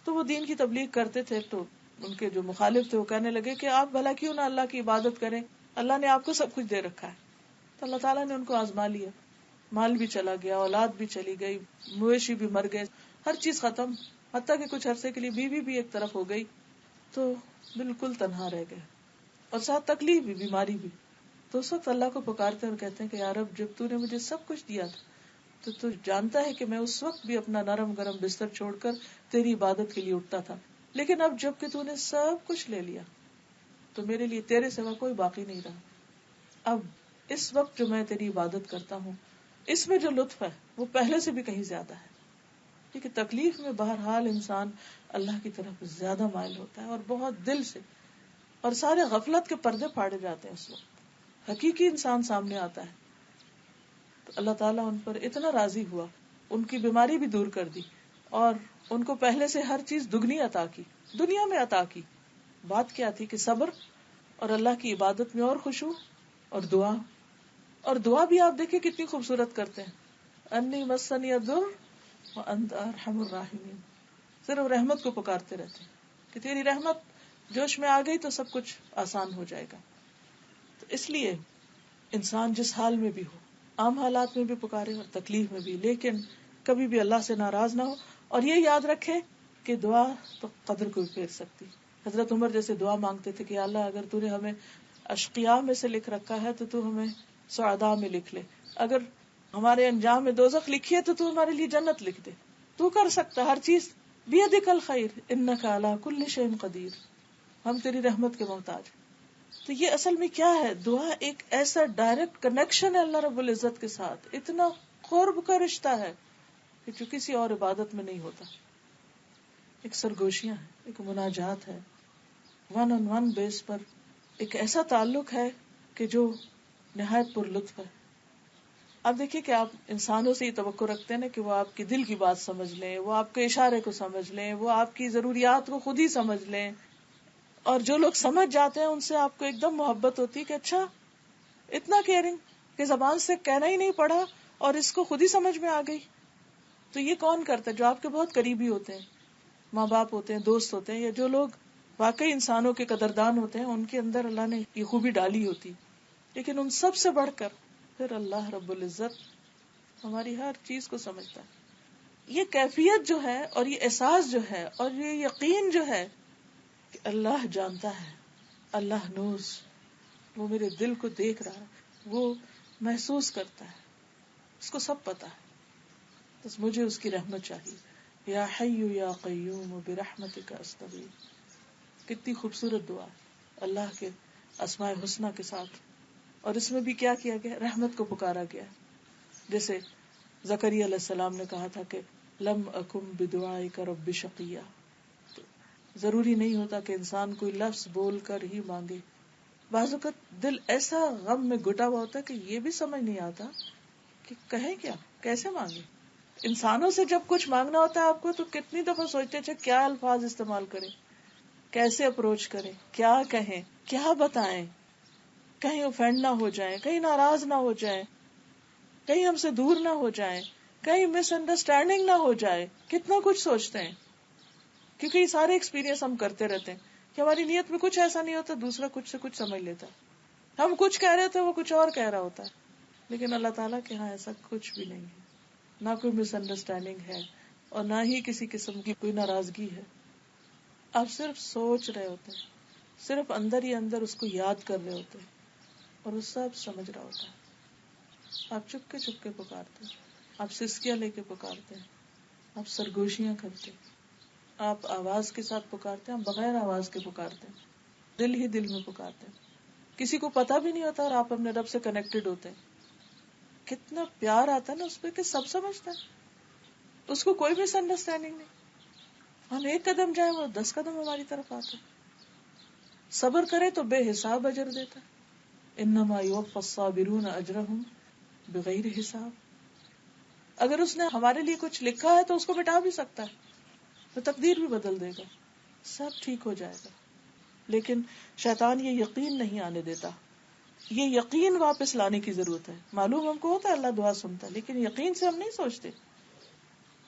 تو وہ دین کی تبلیغ کرتے تھے، تو ان کے جو مخالف تھے وہ کہنے لگے کہ آپ بھلا کیوں نہ اللہ کی عبادت کریں، اللہ نے آپ کو سب کچھ دے رکھا ہے. تو اللہ تعالیٰ نے ان کو آزما لیا، مال بھی چلا گیا، اولاد بھی چلی گئی، مویشی بھی مر گئے، ہر چیز ختم، حتیٰ کہ کچھ عرصے کے لیے بیوی بھی ایک طرف ہو گئی، تو بالکل تنہا رہ گئے، اور ساتھ تکلیف بھی، بیماری بھی. تو اس وقت اللہ کو پکارتے اور کہتے ہیں کہ یا رب جب تو نے مجھے سب کچھ دیا تھا تو جانتا ہے کہ میں اس وقت بھی اپنا نرم گرم بستر چھوڑ کر تیری عبادت کے لیے اٹھتا تھا، لیکن اب جب کہ تو نے سب کچھ لے لیا تو میرے لیے تیرے سوا کوئی باقی نہیں رہا. اب اس وقت جو میں تیری عبادت کرتا ہوں اس میں جو لطف ہے وہ پہلے سے بھی کہیں زیادہ ہے، کیونکہ تکلیف میں بہرحال انسان اللہ کی طرف زیادہ مائل ہوتا ہے اور بہت دل سے، اور سارے غفلت کے پردے پھاڑے جاتے ہیں، اس وقت حقیقی انسان سامنے آتا ہے. تو اللہ تعالیٰ ان پر اتنا راضی ہوا، ان کی بیماری بھی دور کر دی اور ان کو پہلے سے ہر چیز دگنی عطا کی، دنیا میں عطا کی. بات کیا تھی کہ صبر اور اللہ کی عبادت میں اور خشوع اور دعا. اور دعا بھی آپ دیکھیں کتنی خوبصورت کرتے ہیں، انی مسنی الضر وانت ارحم الراحمین، صرف رحمت کو پکارتے رہتے ہیں کہ تیری رحمت جوش میں آ گئی تو سب کچھ آسان ہو جائے گا. تو اس لیے انسان جس حال میں بھی ہو، عام حالات میں بھی پکارے اور تکلیف میں بھی، لیکن کبھی بھی اللہ سے ناراض نہ ہو، اور یہ یاد رکھے کہ دعا تو قدر کو بھی پھیر سکتی. حضرت عمر جیسے دعا مانگتے تھے کہ اللہ اگر تو نے ہمیں اشقیاء میں سے لکھ رکھا ہے تو ہمیں سعداء میں لکھ لے، اگر ہمارے انجام میں دوزخ لکھی ہے تو ہمارے لیے جنت لکھ دے. تو کر سکتا ہر چیز، بیدک الخیر انک علی کل شیء قدیر، ہم تیری رحمت کے محتاج. تو یہ اصل میں کیا ہے، دعا ایک ایسا ڈائریکٹ کنیکشن ہے اللہ رب العزت کے ساتھ، اتنا قرب کا رشتہ ہے کہ جو کسی اور عبادت میں نہیں ہوتا. ایک سرگوشیاں ہے، ایک مناجات ہے، ون آن ون بیس پر ایک ایسا تعلق ہے کہ جو نہایت پر لطف ہے. آپ دیکھیے کہ آپ انسانوں سے یہ توقع رکھتے ہیں نا کہ وہ آپ کے دل کی بات سمجھ لیں، وہ آپ کے اشارے کو سمجھ لیں، وہ آپ کی ضروریات کو خود ہی سمجھ لیں. اور جو لوگ سمجھ جاتے ہیں ان سے آپ کو ایک دم محبت ہوتی ہے کہ اچھا اتنا کیئرنگ کہ زبان سے کہنا ہی نہیں پڑا اور اس کو خود ہی سمجھ میں آ گئی. تو یہ کون کرتا ہے؟ جو آپ کے بہت قریبی ہوتے ہیں، ماں باپ ہوتے ہیں، دوست ہوتے ہیں، یا جو لوگ واقعی انسانوں کے قدردان ہوتے ہیں، ان کے اندر اللہ نے یہ خوبی ڈالی ہوتی. لیکن ان سب سے بڑھ کر پھر اللہ رب العزت ہماری ہر چیز کو سمجھتا ہے. یہ کیفیت جو ہے اور یہ احساس جو ہے اور یہ یقین جو ہے کہ اللہ جانتا ہے، اللہ نوز، وہ میرے دل کو دیکھ رہا ہے، وہ محسوس کرتا ہے، اس کو سب پتا ہے، بس مجھے اس کی رحمت چاہیے. یا حی یا قیوم برحمتک استغیث. کتنی خوبصورت دعا اللہ کے اسماء حسنی کے ساتھ. اور اس میں بھی کیا کیا گیا؟ رحمت کو پکارا گیا. جیسے زکریا علیہ السلام نے کہا تھا کہ لم اکم بدعائک رب شقیا. ضروری نہیں ہوتا کہ انسان کوئی لفظ بول کر ہی مانگے. بعض اوقات دل ایسا غم میں گٹا ہوا ہوتا ہے کہ یہ بھی سمجھ نہیں آتا کہ کہیں کیا، کیسے مانگے. انسانوں سے جب کچھ مانگنا ہوتا ہے آپ کو تو کتنی دفعہ سوچتے ہیں کیا الفاظ استعمال کریں، کیسے اپروچ کریں، کیا کہیں، کیا بتائیں، کہیں اوفینڈ نہ ہو جائیں، کہیں ناراض نہ ہو جائیں، کہیں ہم سے دور نہ ہو جائیں، کہیں مس انڈرسٹینڈنگ نہ ہو جائے. کتنا کچھ سوچتے ہیں کیونکہ یہ سارے ایکسپیرینس ہم کرتے رہتے ہیں کہ ہماری نیت میں کچھ ایسا نہیں ہوتا، دوسرا کچھ سے کچھ سمجھ لیتا ہے. ہم کچھ کہہ رہے ہوتے ہیں، وہ کچھ اور کہہ رہا ہوتا ہے. لیکن اللہ تعالیٰ کے ہاں ایسا کچھ بھی نہیں ہے، نہ کوئی مس انڈرسٹینڈنگ ہے اور نہ ہی کسی قسم کی کوئی ناراضگی ہے. آپ صرف سوچ رہے ہوتے ہیں، صرف اندر ہی اندر اس کو یاد کر رہے ہوتے ہیں اور وہ سب سمجھ رہا ہوتا ہے. آپ چپ کے پکارتے ہیں، آپ سسکیاں لے کے پکارتے ہیں، آپ سرگوشیاں کرتے ہیں، آپ آواز کے ساتھ پکارتے ہیں، آپ بغیر آواز کے پکارتے ہیں، دل ہی دل میں پکارتے ہیں. کسی کو پتا بھی نہیں ہوتا اور آپ اپنے رب سے کنیکٹڈ ہوتے ہیں. کتنا پیار آتا ہے نا اس پہ کہ سب سمجھتا ہے، اس کو کوئی مس انڈرسٹینڈنگ نہیں. ہم ایک قدم جائیں وہ 10 قدم ہماری طرف آتا ہے. صبر کرے تو بے حساب اجر دیتا ہے. انما یوفی الصابرون اجرہم بغیر حساب. اگر اس نے ہمارے لیے کچھ لکھا ہے تو اس کو مٹا بھی سکتا ہے، تو تقدیر بھی بدل دے گا، سب ٹھیک ہو جائے گا. لیکن شیطان یہ یقین نہیں آنے دیتا. یہ یقین واپس لانے کی ضرورت ہے. معلوم ہم کو ہوتا ہے اللہ دعا سنتا ہے، لیکن یقین سے ہم نہیں سوچتے.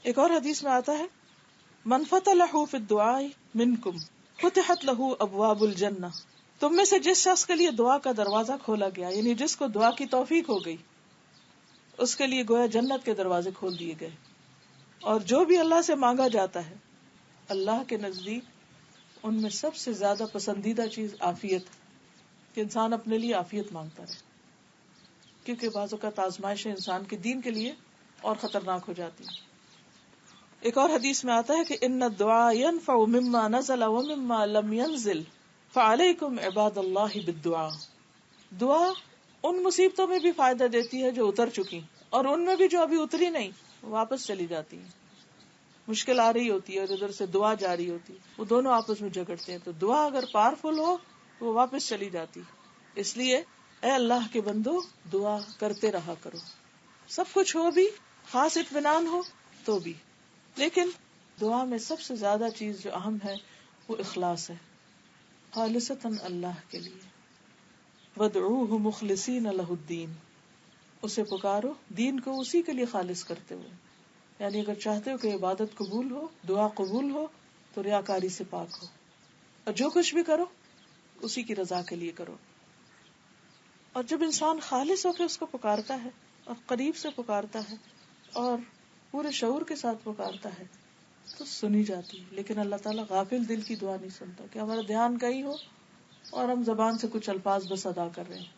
ایک اور حدیث میں آتا ہے من فتح لہ فی الدعاء منکم فتحت لہ ابواب الجنہ. تم میں سے جس شخص کے لیے دعا کا دروازہ کھولا گیا، یعنی جس کو دعا کی توفیق ہو گئی، اس کے لیے گویا جنت کے دروازے کھول دیے گئے. اور جو بھی اللہ سے مانگا جاتا ہے، اللہ کے نزدیک ان میں سب سے زیادہ پسندیدہ چیز عافیت، کہ انسان اپنے لیے عافیت مانگتا رہے. کیونکہ بعض اوقات آزمائشیں انسان کے دین کے لیے اور خطرناک ہو جاتی ہیں. ایک اور حدیث میں آتا ہے کہ ان الدعاء ينفع مما نزل ومما لم ينزل فعليكم عباد اللہ بالدعاء. دعا ان مصیبتوں میں بھی فائدہ دیتی ہے جو اتر چکی، اور ان میں بھی جو ابھی اتری نہیں واپس چلی جاتی ہیں. مشکل آ رہی ہوتی ہے اور ادھر سے دعا جاری ہوتی ہے، وہ دونوں آپس میں جھگڑتے ہیں. تو دعا اگر پاورفل ہو تو وہ واپس چلی جاتی. اس لیے اے اللہ کے بندو دعا کرتے رہا کرو، سب کچھ ہو بھی، خاص اطمینان ہو تو بھی. لیکن دعا میں سب سے زیادہ چیز جو اہم ہے وہ اخلاص ہے، خالصتاً اللہ کے لیے. وَادْعُوهُ مُخْلِصِينَ لَهُ الدِّينَ. اسے پکارو دین کو اسی کے لیے خالص کرتے ہوئے. یعنی اگر چاہتے ہو کہ عبادت قبول ہو، دعا قبول ہو، تو ریاکاری سے پاک ہو، اور جو کچھ بھی کرو اسی کی رضا کے لیے کرو. اور جب انسان خالص ہو کے اس کو پکارتا ہے اور قریب سے پکارتا ہے اور پورے شعور کے ساتھ پکارتا ہے تو سنی جاتی ہے. لیکن اللہ تعالیٰ غافل دل کی دعا نہیں سنتا کہ ہمارا دھیان کہیں ہو اور ہم زبان سے کچھ الفاظ بس ادا کر رہے ہیں.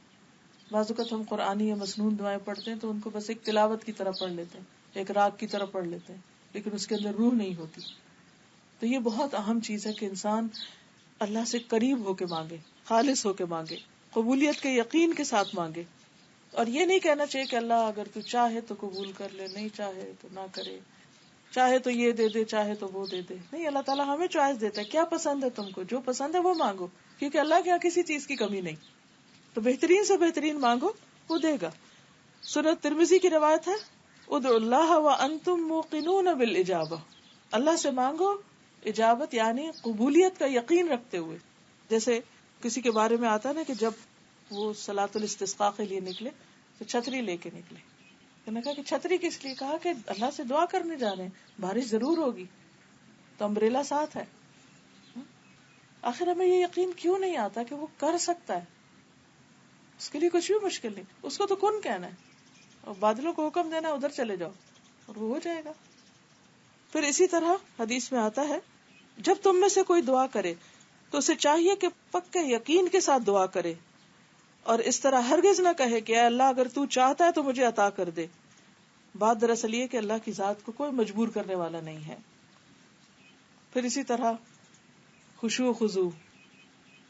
بعض اوقات ہم قرآنی یا مسنون دعائیں پڑھتے ہیں تو ان کو بس ایک تلاوت کی طرح پڑھ لیتے ہیں، ایک راگ کی طرح پڑھ لیتے ہیں، لیکن اس کے اندر روح نہیں ہوتی. تو یہ بہت اہم چیز ہے کہ انسان اللہ سے قریب ہو کے مانگے، خالص ہو کے مانگے، قبولیت کے یقین کے ساتھ مانگے. اور یہ نہیں کہنا چاہیے کہ اللہ اگر تو چاہے تو قبول کر لے، نہیں چاہے تو نہ کرے، چاہے تو یہ دے دے چاہے تو وہ دے دے. نہیں، اللہ تعالیٰ ہمیں چوائس دیتا ہے، کیا پسند ہے تم کو، جو پسند ہے وہ مانگو، کیونکہ اللہ کے یہاں کسی چیز کی کمی نہیں. تو بہترین سے بہترین مانگو، وہ دے گا. سنن ترمذی کی روایت ہے، ادعوا اللہ وانتم موقنون بالاجابہ، اللہ سے مانگو اجابت یعنی قبولیت کا یقین رکھتے ہوئے. جیسے کسی کے بارے میں آتا نا کہ جب وہ صلاۃ الاستسقاء کے لیے نکلے تو چھتری لے کے نکلے. انہوں نے کہا کہ چھتری کس لیے؟ کہا کہ اللہ سے دعا کرنے جا رہے ہیں، بارش ضرور ہوگی تو امبریلا ساتھ ہے. آخر ہمیں یہ یقین کیوں نہیں آتا کہ وہ کر سکتا ہے؟ اس کے لیے کچھ بھی مشکل نہیں، اس کو تو کن کہنا ہے اور بادلوں کو حکم دینا ادھر چلے جاؤ اور وہ ہو جائے گا. پھر اسی طرح حدیث میں آتا ہے جب تم میں سے کوئی دعا کرے تو اسے چاہیے کہ پکے یقین کے ساتھ دعا کرے اور اس طرح ہرگز نہ کہے کہ اے اللہ اگر تو چاہتا ہے تو مجھے عطا کر دے. بات دراصل یہ کہ اللہ کی ذات کو کوئی مجبور کرنے والا نہیں ہے. پھر اسی طرح خشوع و خضوع،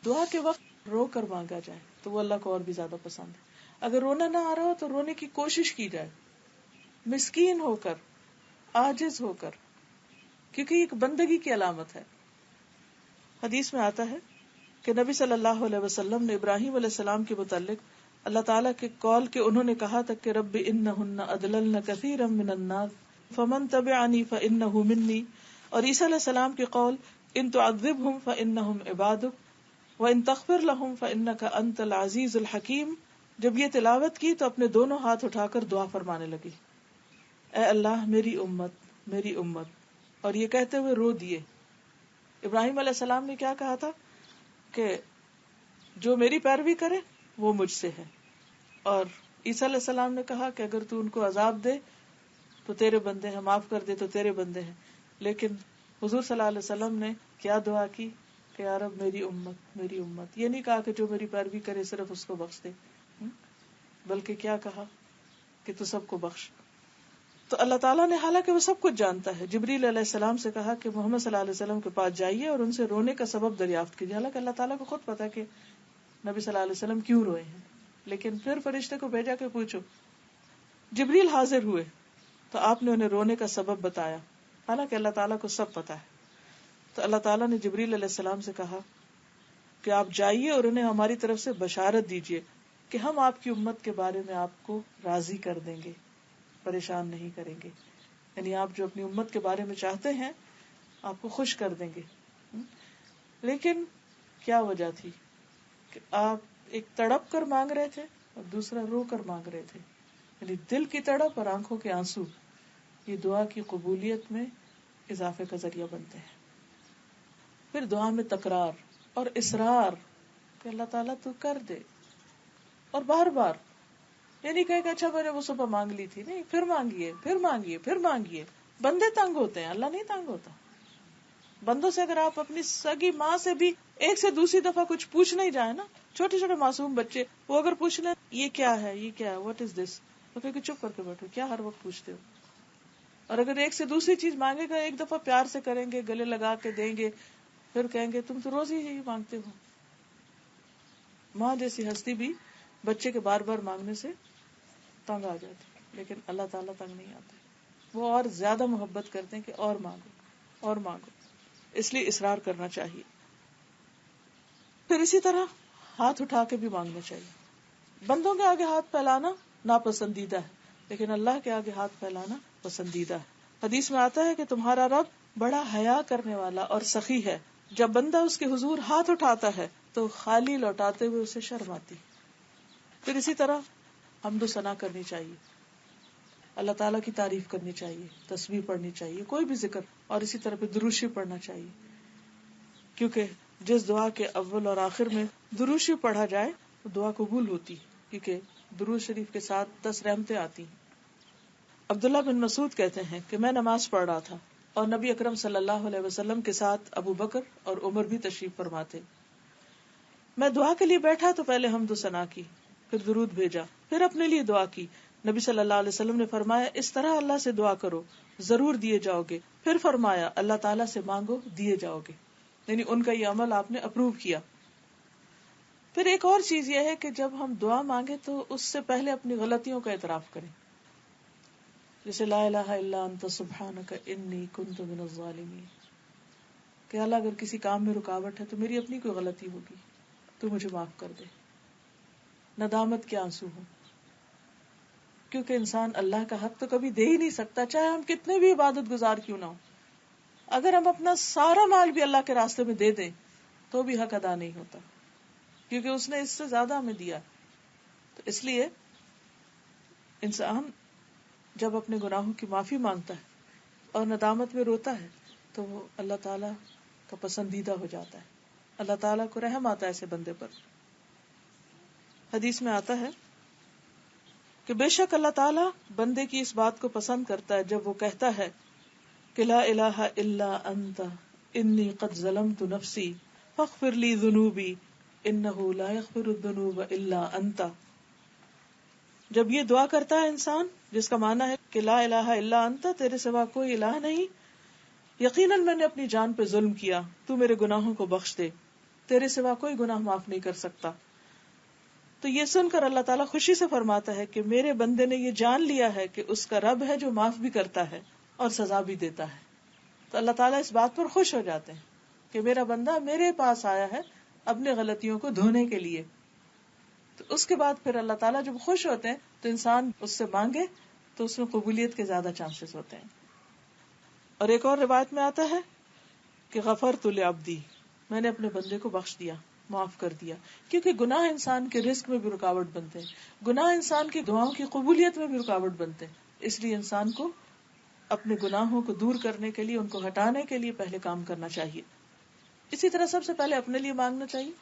دعا کے وقت رو کر مانگا جائے تو وہ اللہ کو اور بھی زیادہ پسند ہے. اگر رونا نہ آ رہا ہو تو رونے کی کوشش کی جائے، مسکین ہو کر، عاجز ہو کر، کیونکہ یہ ایک بندگی کی علامت ہے. حدیث میں آتا ہے کہ نبی صلی اللہ علیہ وسلم نے ابراہیم علیہ السلام کے متعلق اللہ تعالیٰ کے قول کہ انہوں نے کہا تھا کہ رب انہن اضللن کثیرا من الناس فمن تبعنی فانہ منی، اور عیسیٰ علیہ السلام کے قول ان تعذبہم فانہم عبادک وان تغفر لہم فانک انت العزیز الحکیم، جب یہ تلاوت کی تو اپنے دونوں ہاتھ اٹھا کر دعا فرمانے لگی، اے اللہ میری امت میری امت، اور یہ کہتے ہوئے رو دیے. ابراہیم علیہ السلام نے کیا کہا تھا کہ جو میری پیروی کرے وہ مجھ سے ہے، اور عیسیٰ علیہ السلام نے کہا کہ اگر تو ان کو عذاب دے تو تیرے بندے ہیں، معاف کر دے تو تیرے بندے ہیں. لیکن حضور صلی اللہ علیہ وسلم نے کیا دعا کی کہ یا رب میری امت میری امت. یہ نہیں کہا کہ جو میری پیروی کرے صرف اس کو بخش دے، بلکہ کیا کہا کہ تو سب کو بخش. تو اللہ تعالیٰ نے حالانکہ وہ سب کچھ جانتا ہے، جبریل علیہ السلام سے کہا کہ محمد صلی اللہ علیہ وسلم کے پاس جائیے اور ان سے رونے کا سبب دریافت کیجیے. حالانکہ اللہ تعالیٰ کو خود پتا ہے کہ نبی صلی اللہ علیہ وسلم کیوں روئے ہیں، لیکن پھر فرشتے کو بھیجا کہ پوچھو. جبریل حاضر ہوئے تو آپ نے انہیں رونے کا سبب بتایا، حالانکہ اللہ تعالیٰ کو سب پتا ہے. تو اللہ تعالیٰ نے جبریل علیہ السلام سے کہا کہ آپ جائیے اور انہیں ہماری طرف سے بشارت دیجیے کہ ہم آپ کی امت کے بارے میں آپ کو راضی کر دیں گے، پریشان نہیں کریں گے. یعنی آپ جو اپنی امت کے بارے میں چاہتے ہیں آپ کو خوش کر دیں گے. لیکن کیا وجہ تھی کہ آپ ایک تڑپ کر مانگ رہے تھے اور دوسرا رو کر مانگ رہے تھے. یعنی دل کی تڑپ اور آنکھوں کے آنسو یہ دعا کی قبولیت میں اضافے کا ذریعہ بنتے ہیں. پھر دعا میں تکرار اور اصرار کہ اللہ تعالیٰ تو کر دے، اور بار بار. یعنی کہ اچھا میں نے وہ صبح مانگ لی تھی، نہیں، پھر مانگیے پھر مانگیے پھر مانگیے. بندے تنگ ہوتے ہیں، اللہ نہیں تنگ ہوتا. بندوں سے اگر آپ اپنی سگی ماں سے بھی ایک سے دوسری دفعہ کچھ پوچھنا ہی جائے نا، چھوٹے چھوٹے معصوم بچے وہ اگر پوچھ لیں یہ کیا ہے یہ کیا ہے واٹ از دس، تو کہ چپ کر کے بیٹھو، کیا ہر وقت پوچھتے ہو. اور اگر ایک سے دوسری چیز مانگے گا ایک دفعہ پیار سے کریں گے، گلے لگا کے دیں گے، پھر کہیں گے تم تو روز ہی یہی مانگتے ہو. ماں جیسی ہستی بھی بچے کے بار بار مانگنے سے تنگ آ جاتی، لیکن اللہ تعالیٰ تنگ نہیں آتے، وہ اور زیادہ محبت کرتے ہیں کہ اور مانگو اور مانگو. اس لیے اصرار کرنا چاہیے. پھر اسی طرح ہاتھ اٹھا کے بھی مانگنا چاہیے. بندوں کے آگے ہاتھ پھیلانا ناپسندیدہ ہے، لیکن اللہ کے آگے ہاتھ پھیلانا پسندیدہ ہے. حدیث میں آتا ہے کہ تمہارا رب بڑا حیا کرنے والا اور سخی ہے، جب بندہ اس کے حضور ہاتھ اٹھاتا ہے تو خالی لوٹاتے ہوئے اسے شرم آتی. پھر اسی طرح حمد و ثنا کرنی چاہیے، اللہ تعالیٰ کی تعریف کرنی چاہیے، تسبیح پڑھنی چاہیے، کوئی بھی ذکر، اور اسی طرح پہ درود شریف پڑھنا چاہیے. کیونکہ جس دعا کے اول اور آخر میں درود شریف پڑھا جائے تو دعا قبول ہوتی، کیونکہ درود شریف کے ساتھ 10 رحمتیں آتی ہیں. عبداللہ بن مسعود کہتے ہیں کہ میں نماز پڑھ رہا تھا اور نبی اکرم صلی اللہ علیہ وسلم کے ساتھ ابو بکر اور عمر بھی تشریف فرما تھے. میں دعا کے لیے بیٹھا تو پہلے حمد و ثنا کی، پھر درود بھیجا، پھر اپنے لیے دعا کی. نبی صلی اللہ علیہ وسلم نے فرمایا اس طرح اللہ سے دعا کرو ضرور دیے جاؤ گے. پھر فرمایا اللہ تعالیٰ سے مانگو دیے جاؤ گے. یعنی ان کا یہ عمل آپ نے اپروو کیا. پھر ایک اور چیز یہ ہے کہ جب ہم دعا مانگے تو اس سے پہلے اپنی غلطیوں کا اعتراف کریں، جیسے لا الہ الا انت سبحانک انی کنت من الظالمین، کہ اللہ اگر کسی کام میں رکاوٹ ہے تو میری اپنی کوئی غلطی ہوگی، تو مجھے معاف کر دے. ندامت کے آنسو ہوں، کیونکہ انسان اللہ کا حق تو کبھی دے ہی نہیں سکتا، چاہے ہم کتنے بھی عبادت گزار کیوں نہ ہو. اگر ہم اپنا سارا مال بھی اللہ کے راستے میں دے دیں تو بھی حق ادا نہیں ہوتا، کیونکہ اس نے اس سے زیادہ ہمیں دیا. تو اس لیے انسان جب اپنے گناہوں کی معافی مانگتا ہے اور ندامت میں روتا ہے تو وہ اللہ تعالیٰ کا پسندیدہ ہو جاتا ہے. اللہ تعالیٰ کو رحم آتا ہے ایسے بندے پر. حدیث میں آتا ہے کہ بے شک اللہ تعالیٰ بندے کی اس بات کو پسند کرتا ہے جب وہ کہتا ہے کہ لا الہ الا انت انی قد ظلمت نفسی فاغفر لی ذنوبی انہ لا یغفر الذنوب الا انت. جب یہ دعا کرتا ہے انسان جس کا معنی ہے کہ لا الہ الا انت، تیرے سوا کوئی الہ نہیں، یقیناً میں نے اپنی جان پہ ظلم کیا، تو میرے گناہوں کو بخش دے، تیرے سوا کوئی گناہ معاف نہیں کر سکتا. تو یہ سن کر اللہ تعالیٰ خوشی سے فرماتا ہے کہ میرے بندے نے یہ جان لیا ہے کہ اس کا رب ہے جو معاف بھی کرتا ہے اور سزا بھی دیتا ہے. تو اللہ تعالیٰ اس بات پر خوش ہو جاتے ہیں کہ میرا بندہ میرے پاس آیا ہے اپنے غلطیوں کو دھونے کے لیے. تو اس کے بعد پھر اللہ تعالیٰ جب خوش ہوتے ہیں تو انسان اس سے مانگے تو اس میں قبولیت کے زیادہ چانسز ہوتے ہیں. اور ایک اور روایت میں آتا ہے کہ غفرت لعبدی، میں نے اپنے بندے کو بخش دیا، معاف کر دیا. کیونکہ گناہ انسان کے رزق میں بھی رکاوٹ بنتے ہیں، گناہ انسان کی دعاؤں کی قبولیت میں بھی رکاوٹ بنتے ہیں. اس لیے انسان کو اپنے گناہوں کو دور کرنے کے لیے، ان کو ہٹانے کے لیے پہلے کام کرنا چاہیے. اسی طرح سب سے پہلے اپنے لیے مانگنا چاہیے،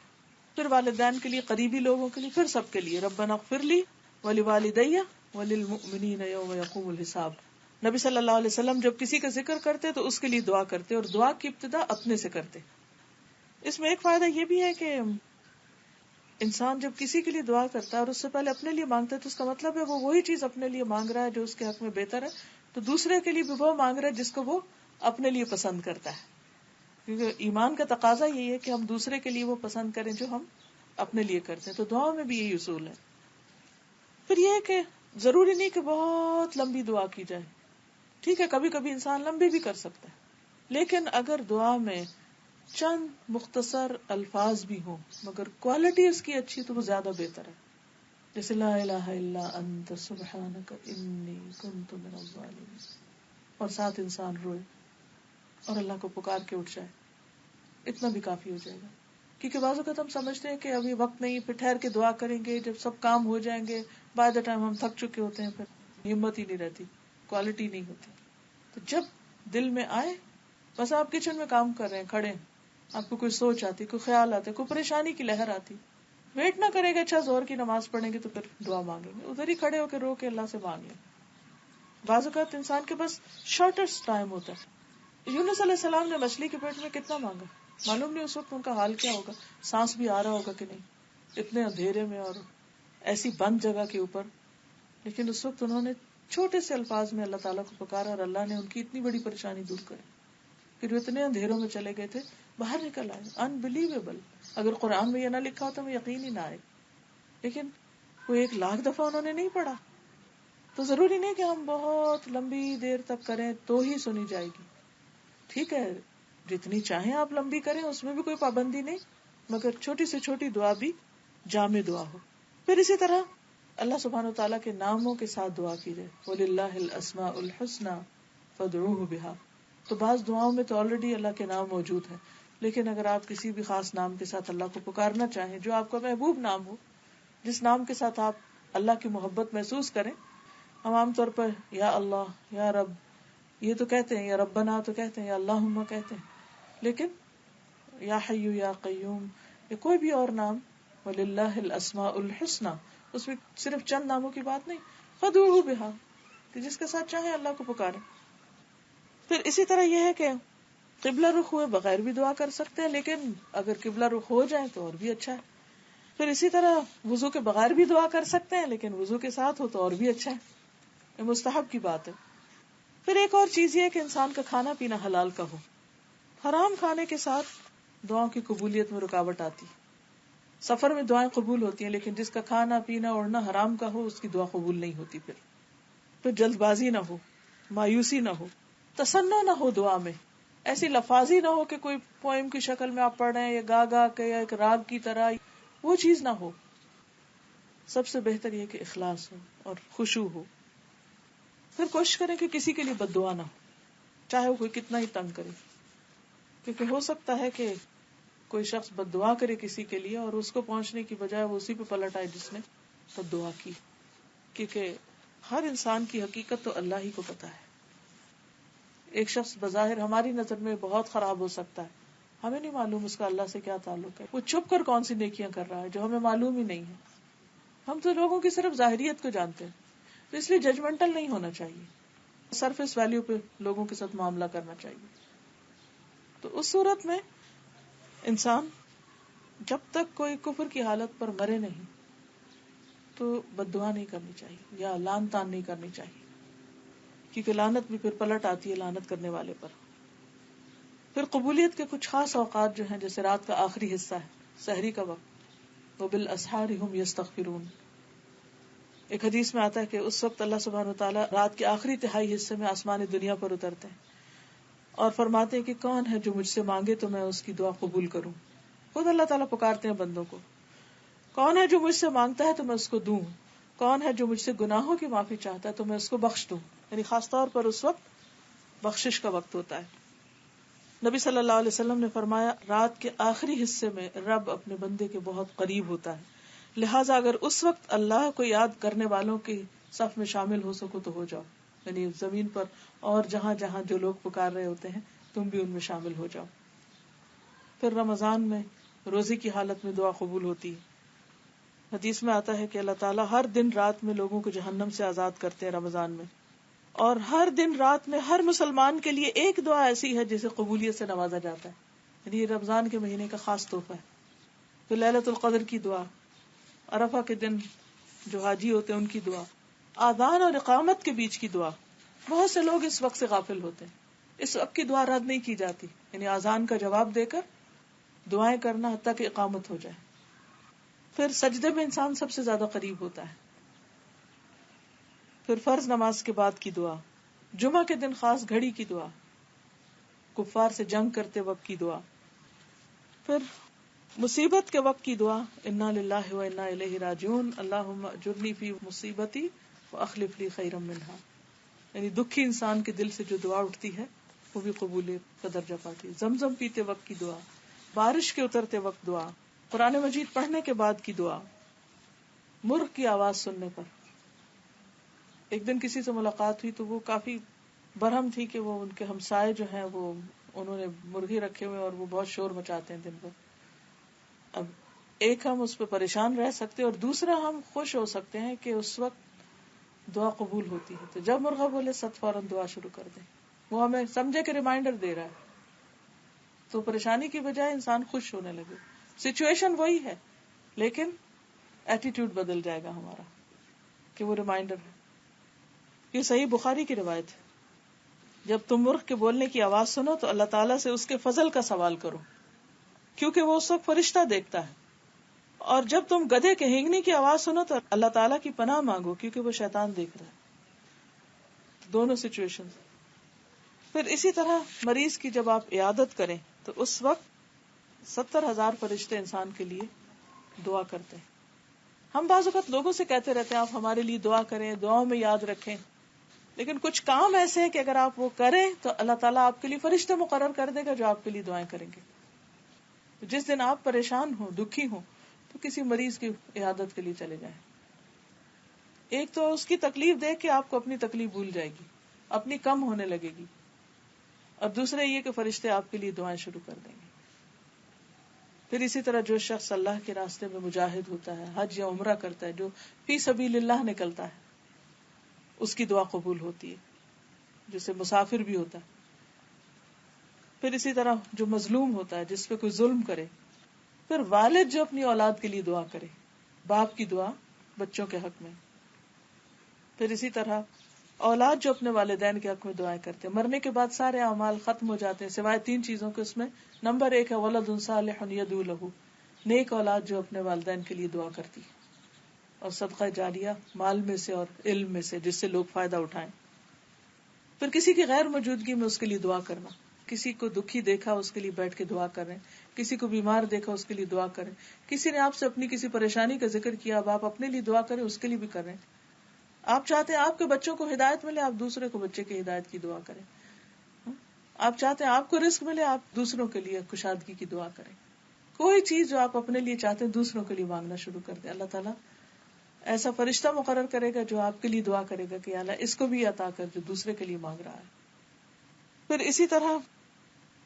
پھر والدین کے لیے، قریبی لوگوں کے لیے، پھر سب کے لیے. ربنا اغفر لی ولوالدی وللمؤمنین یوم یقوم الحساب. نبی صلی اللہ علیہ وسلم جب کسی کا ذکر کرتے تو اس کے لیے دعا کرتے، اور دعا کی ابتدا اپنے سے کرتے. اس میں ایک فائدہ یہ بھی ہے کہ انسان جب کسی کے لیے دعا کرتا ہے اور اس سے پہلے اپنے لیے مانگتا ہے تو اس کا مطلب ہے وہ وہی چیز اپنے لیے مانگ رہا ہے جو اس کے حق میں بہتر ہے، تو دوسرے کے لیے بھی وہ مانگ رہا ہے جس کو وہ اپنے لیے پسند کرتا ہے. کیونکہ ایمان کا تقاضا یہی ہے کہ ہم دوسرے کے لیے وہ پسند کریں جو ہم اپنے لیے کرتے ہیں. تو دعا میں بھی یہی اصول ہے. پھر یہ ہے کہ ضروری نہیں کہ بہت لمبی دعا کی جائے. ٹھیک ہے، کبھی کبھی انسان لمبی بھی کر سکتا ہے، لیکن اگر دعا میں چند مختصر الفاظ بھی ہوں مگر کوالٹی اس کی اچھی تو وہ زیادہ بہتر ہے. جیسے لا الہ الا انت سبحانک انی کنت من الظالمین، اور ساتھ انسان روئے اور اللہ کو پکار کے اٹھ جائے، اتنا بھی کافی ہو جائے گا. کیونکہ بعض اوقات ہم سمجھتے ہیں کہ ابھی وقت نہیں، پھر ٹھہر کے دعا کریں گے، جب سب کام ہو جائیں گے بائی دا ٹائم ہم تھک چکے ہوتے ہیں، پھر ہمت ہی نہیں رہتی، کوالٹی نہیں ہوتی. تو جب دل میں آئے، بس آپ کچن میں کام کر رہے ہیں، کھڑے ہیں، آپ کو کوئی سوچ آتی، کوئی خیال آتا، کوئی پریشانی کی لہر آتی، ویٹ نہ کرے گا اچھا زور کی نماز پڑھیں گے تو پھر دعا مانگیں گے، ادھر ہی کھڑے ہو کے رو کے اللہ سے مانگ لیں. بعض اوقات انسان کے پاس شارٹیسٹ ٹائم ہوتا ہے. یونس علیہ السلام نے مچھلی کے پیٹ میں کتنا مانگا، معلوم نہیں اس وقت ان کا حال کیا ہوگا، سانس بھی آ رہا ہوگا کہ نہیں، اتنے اندھیرے میں اور ایسی بند جگہ کے اوپر. لیکن اس وقت انہوں نے چھوٹے سے الفاظ میں اللہ تعالیٰ کو پکارا اور اللہ نے ان کی اتنی بڑی پریشانی دور کری. پھر وہ اتنے اندھیروں میں چلے گئے تھے، باہر نکل آئے. انبلیویبل، اگر قرآن میں یہ نہ لکھا ہوتا میں یقین ہی نہ آئے. لیکن وہ 1,00,000 دفعہ انہوں نے نہیں پڑھا. تو ضروری نہیں کہ ہم بہت لمبی دیر تک کریں تو ہی سنی جائے گی. ٹھیک ہے، جتنی چاہیں آپ لمبی کریں، اس میں بھی کوئی پابندی نہیں، مگر چھوٹی سے چھوٹی دعا بھی جامع دعا ہو. پھر اسی طرح اللہ سبحانہ وتعالیٰ کے ناموں کے ساتھ دعا کی جائے. وَلِلَّهِ الْأَسْمَاءُ الْحُسْنَى فَادْعُوهُ بِهَا. تو بعض دعاؤں میں تو آلریڈی اللہ کے نام موجود ہیں، لیکن اگر آپ کسی بھی خاص نام کے ساتھ اللہ کو پکارنا چاہیں جو آپ کا محبوب نام ہو، جس نام کے ساتھ آپ اللہ کی محبت محسوس کریں. ہم عام طور پر یا اللہ، یا رب یہ تو کہتے ہیں، یا ربنا تو کہتے ہیں، یا اللہم کہتے ہیں، لیکن یا حی یا قیوم یا کوئی بھی اور نام، وَلِلَّهِ الْأَسْمَاءُ الْحُسْنَى، اس میں صرف چند ناموں کی بات نہیں، فَادْعُوهُ بِهَا، کہ جس کے ساتھ چاہیں اللہ کو پکاریں. پھر اسی طرح یہ ہے کہ قبلہ رخ ہوئے بغیر بھی دعا کر سکتے ہیں، لیکن اگر قبلہ رخ ہو جائے تو اور بھی اچھا ہے. پھر اسی طرح وضو کے بغیر بھی دعا کر سکتے ہیں، لیکن وضو کے ساتھ ہو تو اور بھی اچھا ہے، یہ مستحب کی بات ہے. پھر ایک اور چیز یہ ہے کہ انسان کا کھانا پینا حلال کا ہو. حرام کھانے کے ساتھ دعاؤں کی قبولیت میں رکاوٹ آتی. سفر میں دعائیں قبول ہوتی ہیں، لیکن جس کا کھانا پینا اوڑھنا حرام کا ہو اس کی دعا قبول نہیں ہوتی. پھر جلد بازی نہ ہو، مایوسی نہ ہو، تسنع نہ ہو دعا میں، ایسی لفاظی نہ ہو کہ کوئی پوئم کی شکل میں آپ پڑھ رہے ہیں یا گا گا کے یا ایک راگ کی طرح، وہ چیز نہ ہو. سب سے بہتر یہ کہ اخلاص ہو اور خشوع ہو. پھر کوشش کریں کہ کسی کے لیے بد دعا نہ ہو، چاہے وہ کوئی کتنا ہی تنگ کرے، کیونکہ ہو سکتا ہے کہ کوئی شخص بد دعا کرے کسی کے لیے اور اس کو پہنچنے کی بجائے وہ اسی پہ پلٹ آئے جس نے بد دعا کی، کیونکہ ہر انسان کی حقیقت تو اللہ ہی کو پتا ہے. ایک شخص بظاہر ہماری نظر میں بہت خراب ہو سکتا ہے، ہمیں نہیں معلوم اس کا اللہ سے کیا تعلق ہے، وہ چھپ کر کون سی نیکیاں کر رہا ہے جو ہمیں معلوم ہی نہیں ہے. ہم تو لوگوں کی صرف ظاہریت کو جانتے ہیں، تو اس لیے ججمنٹل نہیں ہونا چاہیے، سرفیس ویلیو پہ لوگوں کے ساتھ معاملہ کرنا چاہیے. تو اس صورت میں انسان جب تک کوئی کفر کی حالت پر مرے نہیں تو بد دعا نہیں کرنی چاہیے یا لعن طعن نہیں کرنی چاہیے، کیونکہ لعنت بھی پھر پلٹ آتی ہے لعنت کرنے والے پر. پھر قبولیت کے کچھ خاص اوقات جو ہیں، جیسے رات کا آخری حصہ ہے، سحری کا وقت، وبالاسحار هم یستغفرون. ایک حدیث میں آتا ہے کہ اس وقت اللہ سبحانہ وتعالی رات کے آخری تہائی حصے میں آسمان دنیا پر اترتے ہیں اور فرماتے ہیں کہ کون ہے جو مجھ سے مانگے تو میں اس کی دعا قبول کروں. خود اللہ تعالیٰ پکارتے ہیں بندوں کو، کون ہے جو مجھ سے مانگتا ہے تو میں اس کو دوں، کون ہے جو مجھ سے گناہوں کی معافی چاہتا ہے تو میں اس کو بخش دوں. یعنی خاص طور پر اس وقت بخشش کا وقت ہوتا ہے. نبی صلی اللہ علیہ وسلم نے فرمایا رات کے آخری حصے میں رب اپنے بندے کے بہت قریب ہوتا ہے، لہٰذا اگر اس وقت اللہ کو یاد کرنے والوں کی صف میں شامل ہو سکو تو ہو جاؤ. یعنی زمین پر اور جہاں جہاں جو لوگ پکار رہے ہوتے ہیں تم بھی ان میں شامل ہو جاؤ. پھر رمضان میں روزے کی حالت میں دعا قبول ہوتی ہے. حدیث میں آتا ہے کہ اللہ تعالیٰ ہر دن رات میں لوگوں کو جہنم سے آزاد کرتے ہیں رمضان میں، اور ہر دن رات میں ہر مسلمان کے لیے ایک دعا ایسی ہے جسے قبولیت سے نوازا جاتا ہے. یعنی یہ رمضان کے مہینے کا خاص تحفہ ہے. تو لیلۃ القدر کی دعا، عرفہ کے دن جو حاجی ہوتے ہیں ان کی دعا، آذان اور اقامت کے بیچ کی دعا. بہت سے لوگ اس وقت سے غافل ہوتے ہیں، اس وقت کی دعا رد نہیں کی جاتی. یعنی آذان کا جواب دے کر دعائیں کرنا حتیٰ کہ اقامت ہو جائے. پھر سجدے میں انسان سب سے زیادہ قریب ہوتا ہے. پھر فرض نماز کے بعد کی دعا، جمعہ کے دن خاص گھڑی کی دعا، کفار سے جنگ کرتے وقت کی دعا. پھر مصیبت کے وقت کی دعا، انا للہ و انا الیہ راجعون، اللہم اجرنی فی مصیبتی واخلف لی خیرا منہا. یعنی دکھی انسان کے دل سے جو دعا اٹھتی ہے وہ بھی قبولیت کا درجہ پاتی ہے. زمزم پیتے وقت کی دعا، بارش کے اترتے وقت دعا، قرآن مجید پڑھنے کے بعد کی دعا، مرغ کی آواز سننے پر. ایک دن کسی سے ملاقات ہوئی تو وہ کافی برہم تھی کہ وہ ان کے ہمسائے جو ہیں وہ انہوں نے مرغی رکھے ہوئے اور وہ بہت شور مچاتے ہیں دن بھر. اب ایک ہم اس پہ پریشان رہ سکتے اور دوسرا ہم خوش ہو سکتے ہیں کہ اس وقت دعا قبول ہوتی ہے. تو جب مرغا بولے ست فوراً دعا شروع کر دیں، وہ ہمیں سمجھے کہ ریمائنڈر دے رہا ہے، تو پریشانی کی بجائے انسان خوش ہونے لگے. سچویشن وہی ہے لیکن ایٹیٹیوڈ بدل جائے گا ہمارا کہ وہ ریمائنڈر ہے. یہ صحیح بخاری کی روایت ہے، جب تم مرغ کے بولنے کی آواز سنو تو اللہ تعالیٰ سے اس کے فضل کا سوال کرو کیونکہ وہ اس وقت فرشتہ دیکھتا ہے، اور جب تم گدھے کے ہینگنے کی آواز سنو تو اللہ تعالیٰ کی پناہ مانگو کیونکہ وہ شیطان دیکھ رہا ہے. دونوں سچویشن. پھر اسی طرح مریض کی جب آپ عیادت کریں تو اس وقت 70,000 فرشتے انسان کے لیے دعا کرتے ہیں. ہم بعض اوقات لوگوں سے کہتے رہتے ہیں آپ ہمارے لیے دعا کریں، دعاؤں میں یاد رکھیں، لیکن کچھ کام ایسے ہیں کہ اگر آپ وہ کریں تو اللہ تعالیٰ آپ کے لیے فرشتے مقرر کر دے گا جو آپ کے لیے دعائیں کریں گے. جس دن آپ پریشان ہوں، دکھی ہوں، تو کسی مریض کی عیادت کے لیے چلے جائیں. ایک تو اس کی تکلیف دیکھ کے آپ کو اپنی تکلیف بھول جائے گی، اپنی کم ہونے لگے گی، اور دوسرا یہ کہ فرشتے آپ کے لیے دعائیں شروع کر دیں گے. پھر اسی طرح جو شخص اللہ کے راستے میں مجاہد ہوتا ہے، حج یا عمرہ کرتا ہے، جو فی سبیل اللہ نکلتا ہے، اس کی دعا قبول ہوتی ہے، جسے مسافر بھی ہوتا ہے. پھر اسی طرح جو مظلوم ہوتا ہے، جس پہ کوئی ظلم کرے. پھر والد جو اپنی اولاد کے لیے دعا کرے، باپ کی دعا بچوں کے حق میں. پھر اسی طرح اولاد جو اپنے والدین کے حق میں دعائیں کرتے ہیں. مرنے کے بعد سارے اعمال ختم ہو جاتے ہیں سوائے 3 چیزوں کے. اس میں نمبر 1 ہے ولد صالح یدعو لہ، نیک اولاد جو اپنے والدین کے لیے دعا کرتی ہے، اور صدقہ جاریہ مال میں سے اور علم میں سے جس سے لوگ فائدہ اٹھائیں. پھر کسی کی غیر موجودگی میں اس کے لیے دعا کرنا، کسی کو دکھی دیکھا اس کے لیے بیٹھ کے دعا کریں، کسی کو بیمار دیکھا اس کے لیے دعا کریں، کسی نے آپ سے اپنی کسی پریشانی کا ذکر کیا اب آپ اپنے لیے دعا کریں، اس کے لیے بھی کریں. آپ چاہتے ہیں آپ کے بچوں کو ہدایت ملے، آپ دوسرے کو بچے کی ہدایت کی دعا کریں. آپ چاہتے ہیں آپ کو رزق ملے، آپ دوسروں کے لیے کشادگی کی دعا کریں. کوئی چیز جو آپ اپنے لیے چاہتے ہیں دوسروں کے لیے مانگنا شروع کر دیں. اللہ تعالیٰ ایسا فرشتہ مقرر کرے گا جو آپ کے لیے دعا کرے گا کہ اللہ اس کو بھی عطا کر جو دوسرے کے لیے مانگ رہا ہے. پھر اسی طرح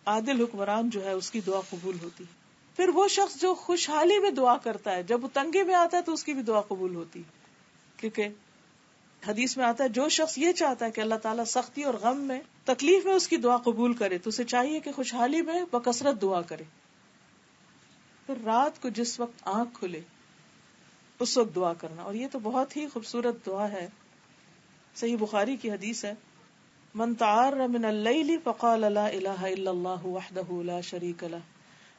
عادل حکمران جو ہے اس کی دعا قبول ہوتی ہے. پھر وہ شخص جو خوشحالی میں دعا کرتا ہے، جب وہ تنگی میں آتا ہے تو اس کی بھی دعا قبول ہوتی ہے. کیونکہ حدیث میں آتا ہے جو شخص یہ چاہتا ہے کہ اللہ تعالیٰ سختی اور غم میں، تکلیف میں اس کی دعا قبول کرے، تو اسے چاہیے کہ خوشحالی میں بکثرت دعا کرے. پھر رات کو جس وقت آنکھ کھلے اس وقت دعا کرنا، اور یہ تو بہت ہی خوبصورت دعا ہے. صحیح بخاری کی حدیث ہے، من تعار من اللیل فقال لا الہ الا اللہ وحدہ لا شریک لہ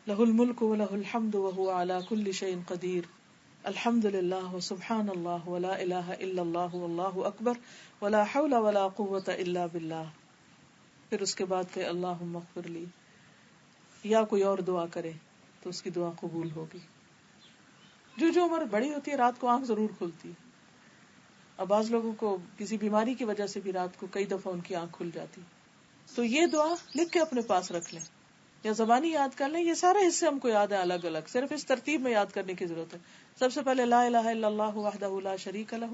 لہ الملک ولہ الحمد وہو علی کل شیء قدیر الحمد للہ وسبحان اللہ ولا الہ الا اللہ واللہ اکبر ولا حول ولا قوۃ الا باللہ. پھر اس کے بعد کہ اللہم اغفر لی، یا کوئی اور دعا کرے تو اس کی دعا قبول ہوگی. جو عمر بڑی ہوتی ہے رات کو آنکھ ضرور کھلتی ہے. اب بعض لوگوں کو کسی بیماری کی وجہ سے بھی رات کو کئی دفعہ ان کی آنکھ کھل جاتی، تو یہ دعا لکھ کے اپنے پاس رکھ لیں یا زبانی یاد کر لیں. یہ سارے حصے ہم کو یاد ہیں الگ الگ، صرف اس ترتیب میں یاد کرنے کی ضرورت ہے. سب سے پہلے لا الہ الا اللہ وحدہ لا شریک لہ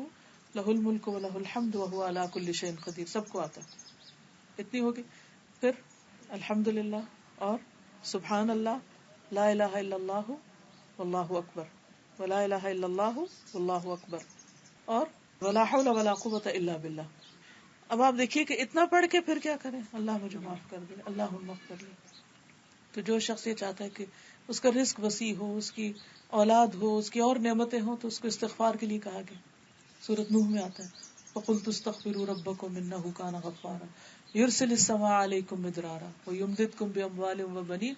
لہ الملک ولہ الحمد وہو علی کل شیء قدیر، سب کو آتا ہے، اتنی ہوگی. پھر الحمد للہ اور سبحان اللہ، لا الہ الا اللہ واللہ اکبر ولا الہ الا اللہ واللہ اکبر، اور ولا حول ولا قوۃ الا باللہ. اب آپ دیکھیے کہ اتنا پڑھ کے پھر کیا کریں، اللہ مجھے معاف کر دے، اللہم اغفر لی. تو جو شخص یہ چاہتا ہے کہ اس کا رزق وسیع ہو، اس کی اولاد ہو، اس کی اور نعمتیں ہوں، تو اس کو استغفار کے لیے کہا گیا. سورۃ نوح میں آتا ہے فَقُلْتُ اسْتَغْفِرُوا رَبَّكُمْ إِنَّهُ كَانَ غَفَّارًا يُرْسِلِ السَّمَاءَ عَلَيْكُمْ مِدْرَارًا وَيُمْدِدْكُمْ بِأَمْوَالٍ وَبَنِينَ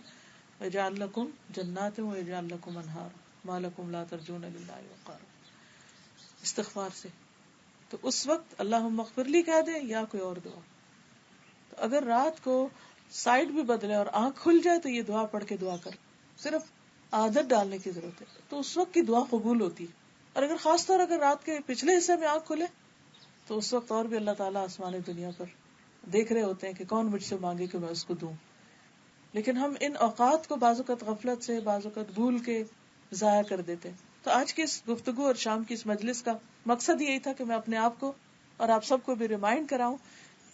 وَيَجْعَلْ لَكُمْ جَنَّاتٍ وَيَجْعَلْ لَكُمْ أَنْهَارًا مَا لَكُمْ لَا تَرْجُونَ لِلَّهِ وَقَارًا. استغفار سے تو اس وقت اللہم اغفر لی کہہ دیں یا کوئی اور دعا. تو اگر رات کو سائڈ بھی بدلے اور آنکھ کھل جائے تو یہ دعا پڑھ کے دعا کر، صرف عادت ڈالنے کی ضرورت ہے، تو اس وقت کی دعا قبول ہوتی. اور اگر خاص طور اگر رات کے پچھلے حصے میں آنکھ کھلے تو اس وقت اور بھی اللہ تعالیٰ آسمان دنیا پر دیکھ رہے ہوتے ہیں کہ کون مجھ سے مانگے کہ میں اس کو دوں. لیکن ہم ان اوقات کو بعض اوقات غفلت سے، بعض اوقات بھول کے ضائع کر دیتے. تو آج کی اس گفتگو اور شام کی اس مجلس کا مقصد یہی تھا کہ میں اپنے آپ کو اور آپ سب کو بھی ریمائنڈ کراؤں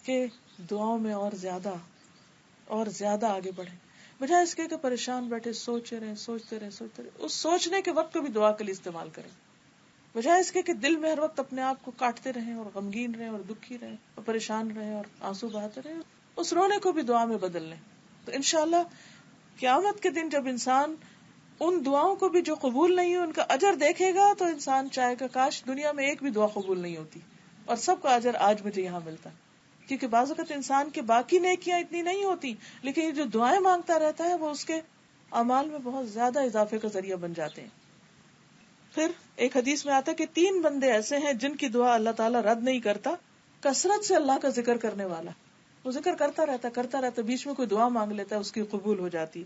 کہ دعاؤں میں اور زیادہ آگے بڑھیں، بجائے اس کے کہ پریشان بیٹھے سوچتے رہے. اس سوچنے کے وقت کو بھی دعا کے لیے استعمال کریں، بجائے اس کے کہ دل میں ہر وقت اپنے آپ کو کاٹتے رہیں اور غمگین رہیں اور دکھی رہیں اور پریشان رہیں اور آنسو بہاتے رہیں. اس رونے کو بھی دعا میں بدل لیں. تو انشاءاللہ قیامت کے دن جب انسان ان دعاؤں کو بھی جو قبول نہیں ہوئی ان کا اجر دیکھے گا تو انسان چاہے گا کاش دنیا میں ایک بھی دعا قبول نہیں ہوتی اور سب کا اجر آج مجھے یہاں ملتا. کیونکہ بعض اوقات انسان کے باقی نیکیاں اتنی نہیں ہوتی، لیکن یہ جو دعائیں مانگتا رہتا ہے وہ اس کے اعمال میں بہت زیادہ اضافے کا ذریعہ بن جاتے ہیں. پھر ایک حدیث میں آتا ہے کہ 3 بندے ایسے ہیں جن کی دعا اللہ تعالیٰ رد نہیں کرتا. کثرت سے اللہ کا ذکر کرنے والا، وہ ذکر کرتا رہتا، بیچ میں کوئی دعا مانگ لیتا ہے اس کی قبول ہو جاتی.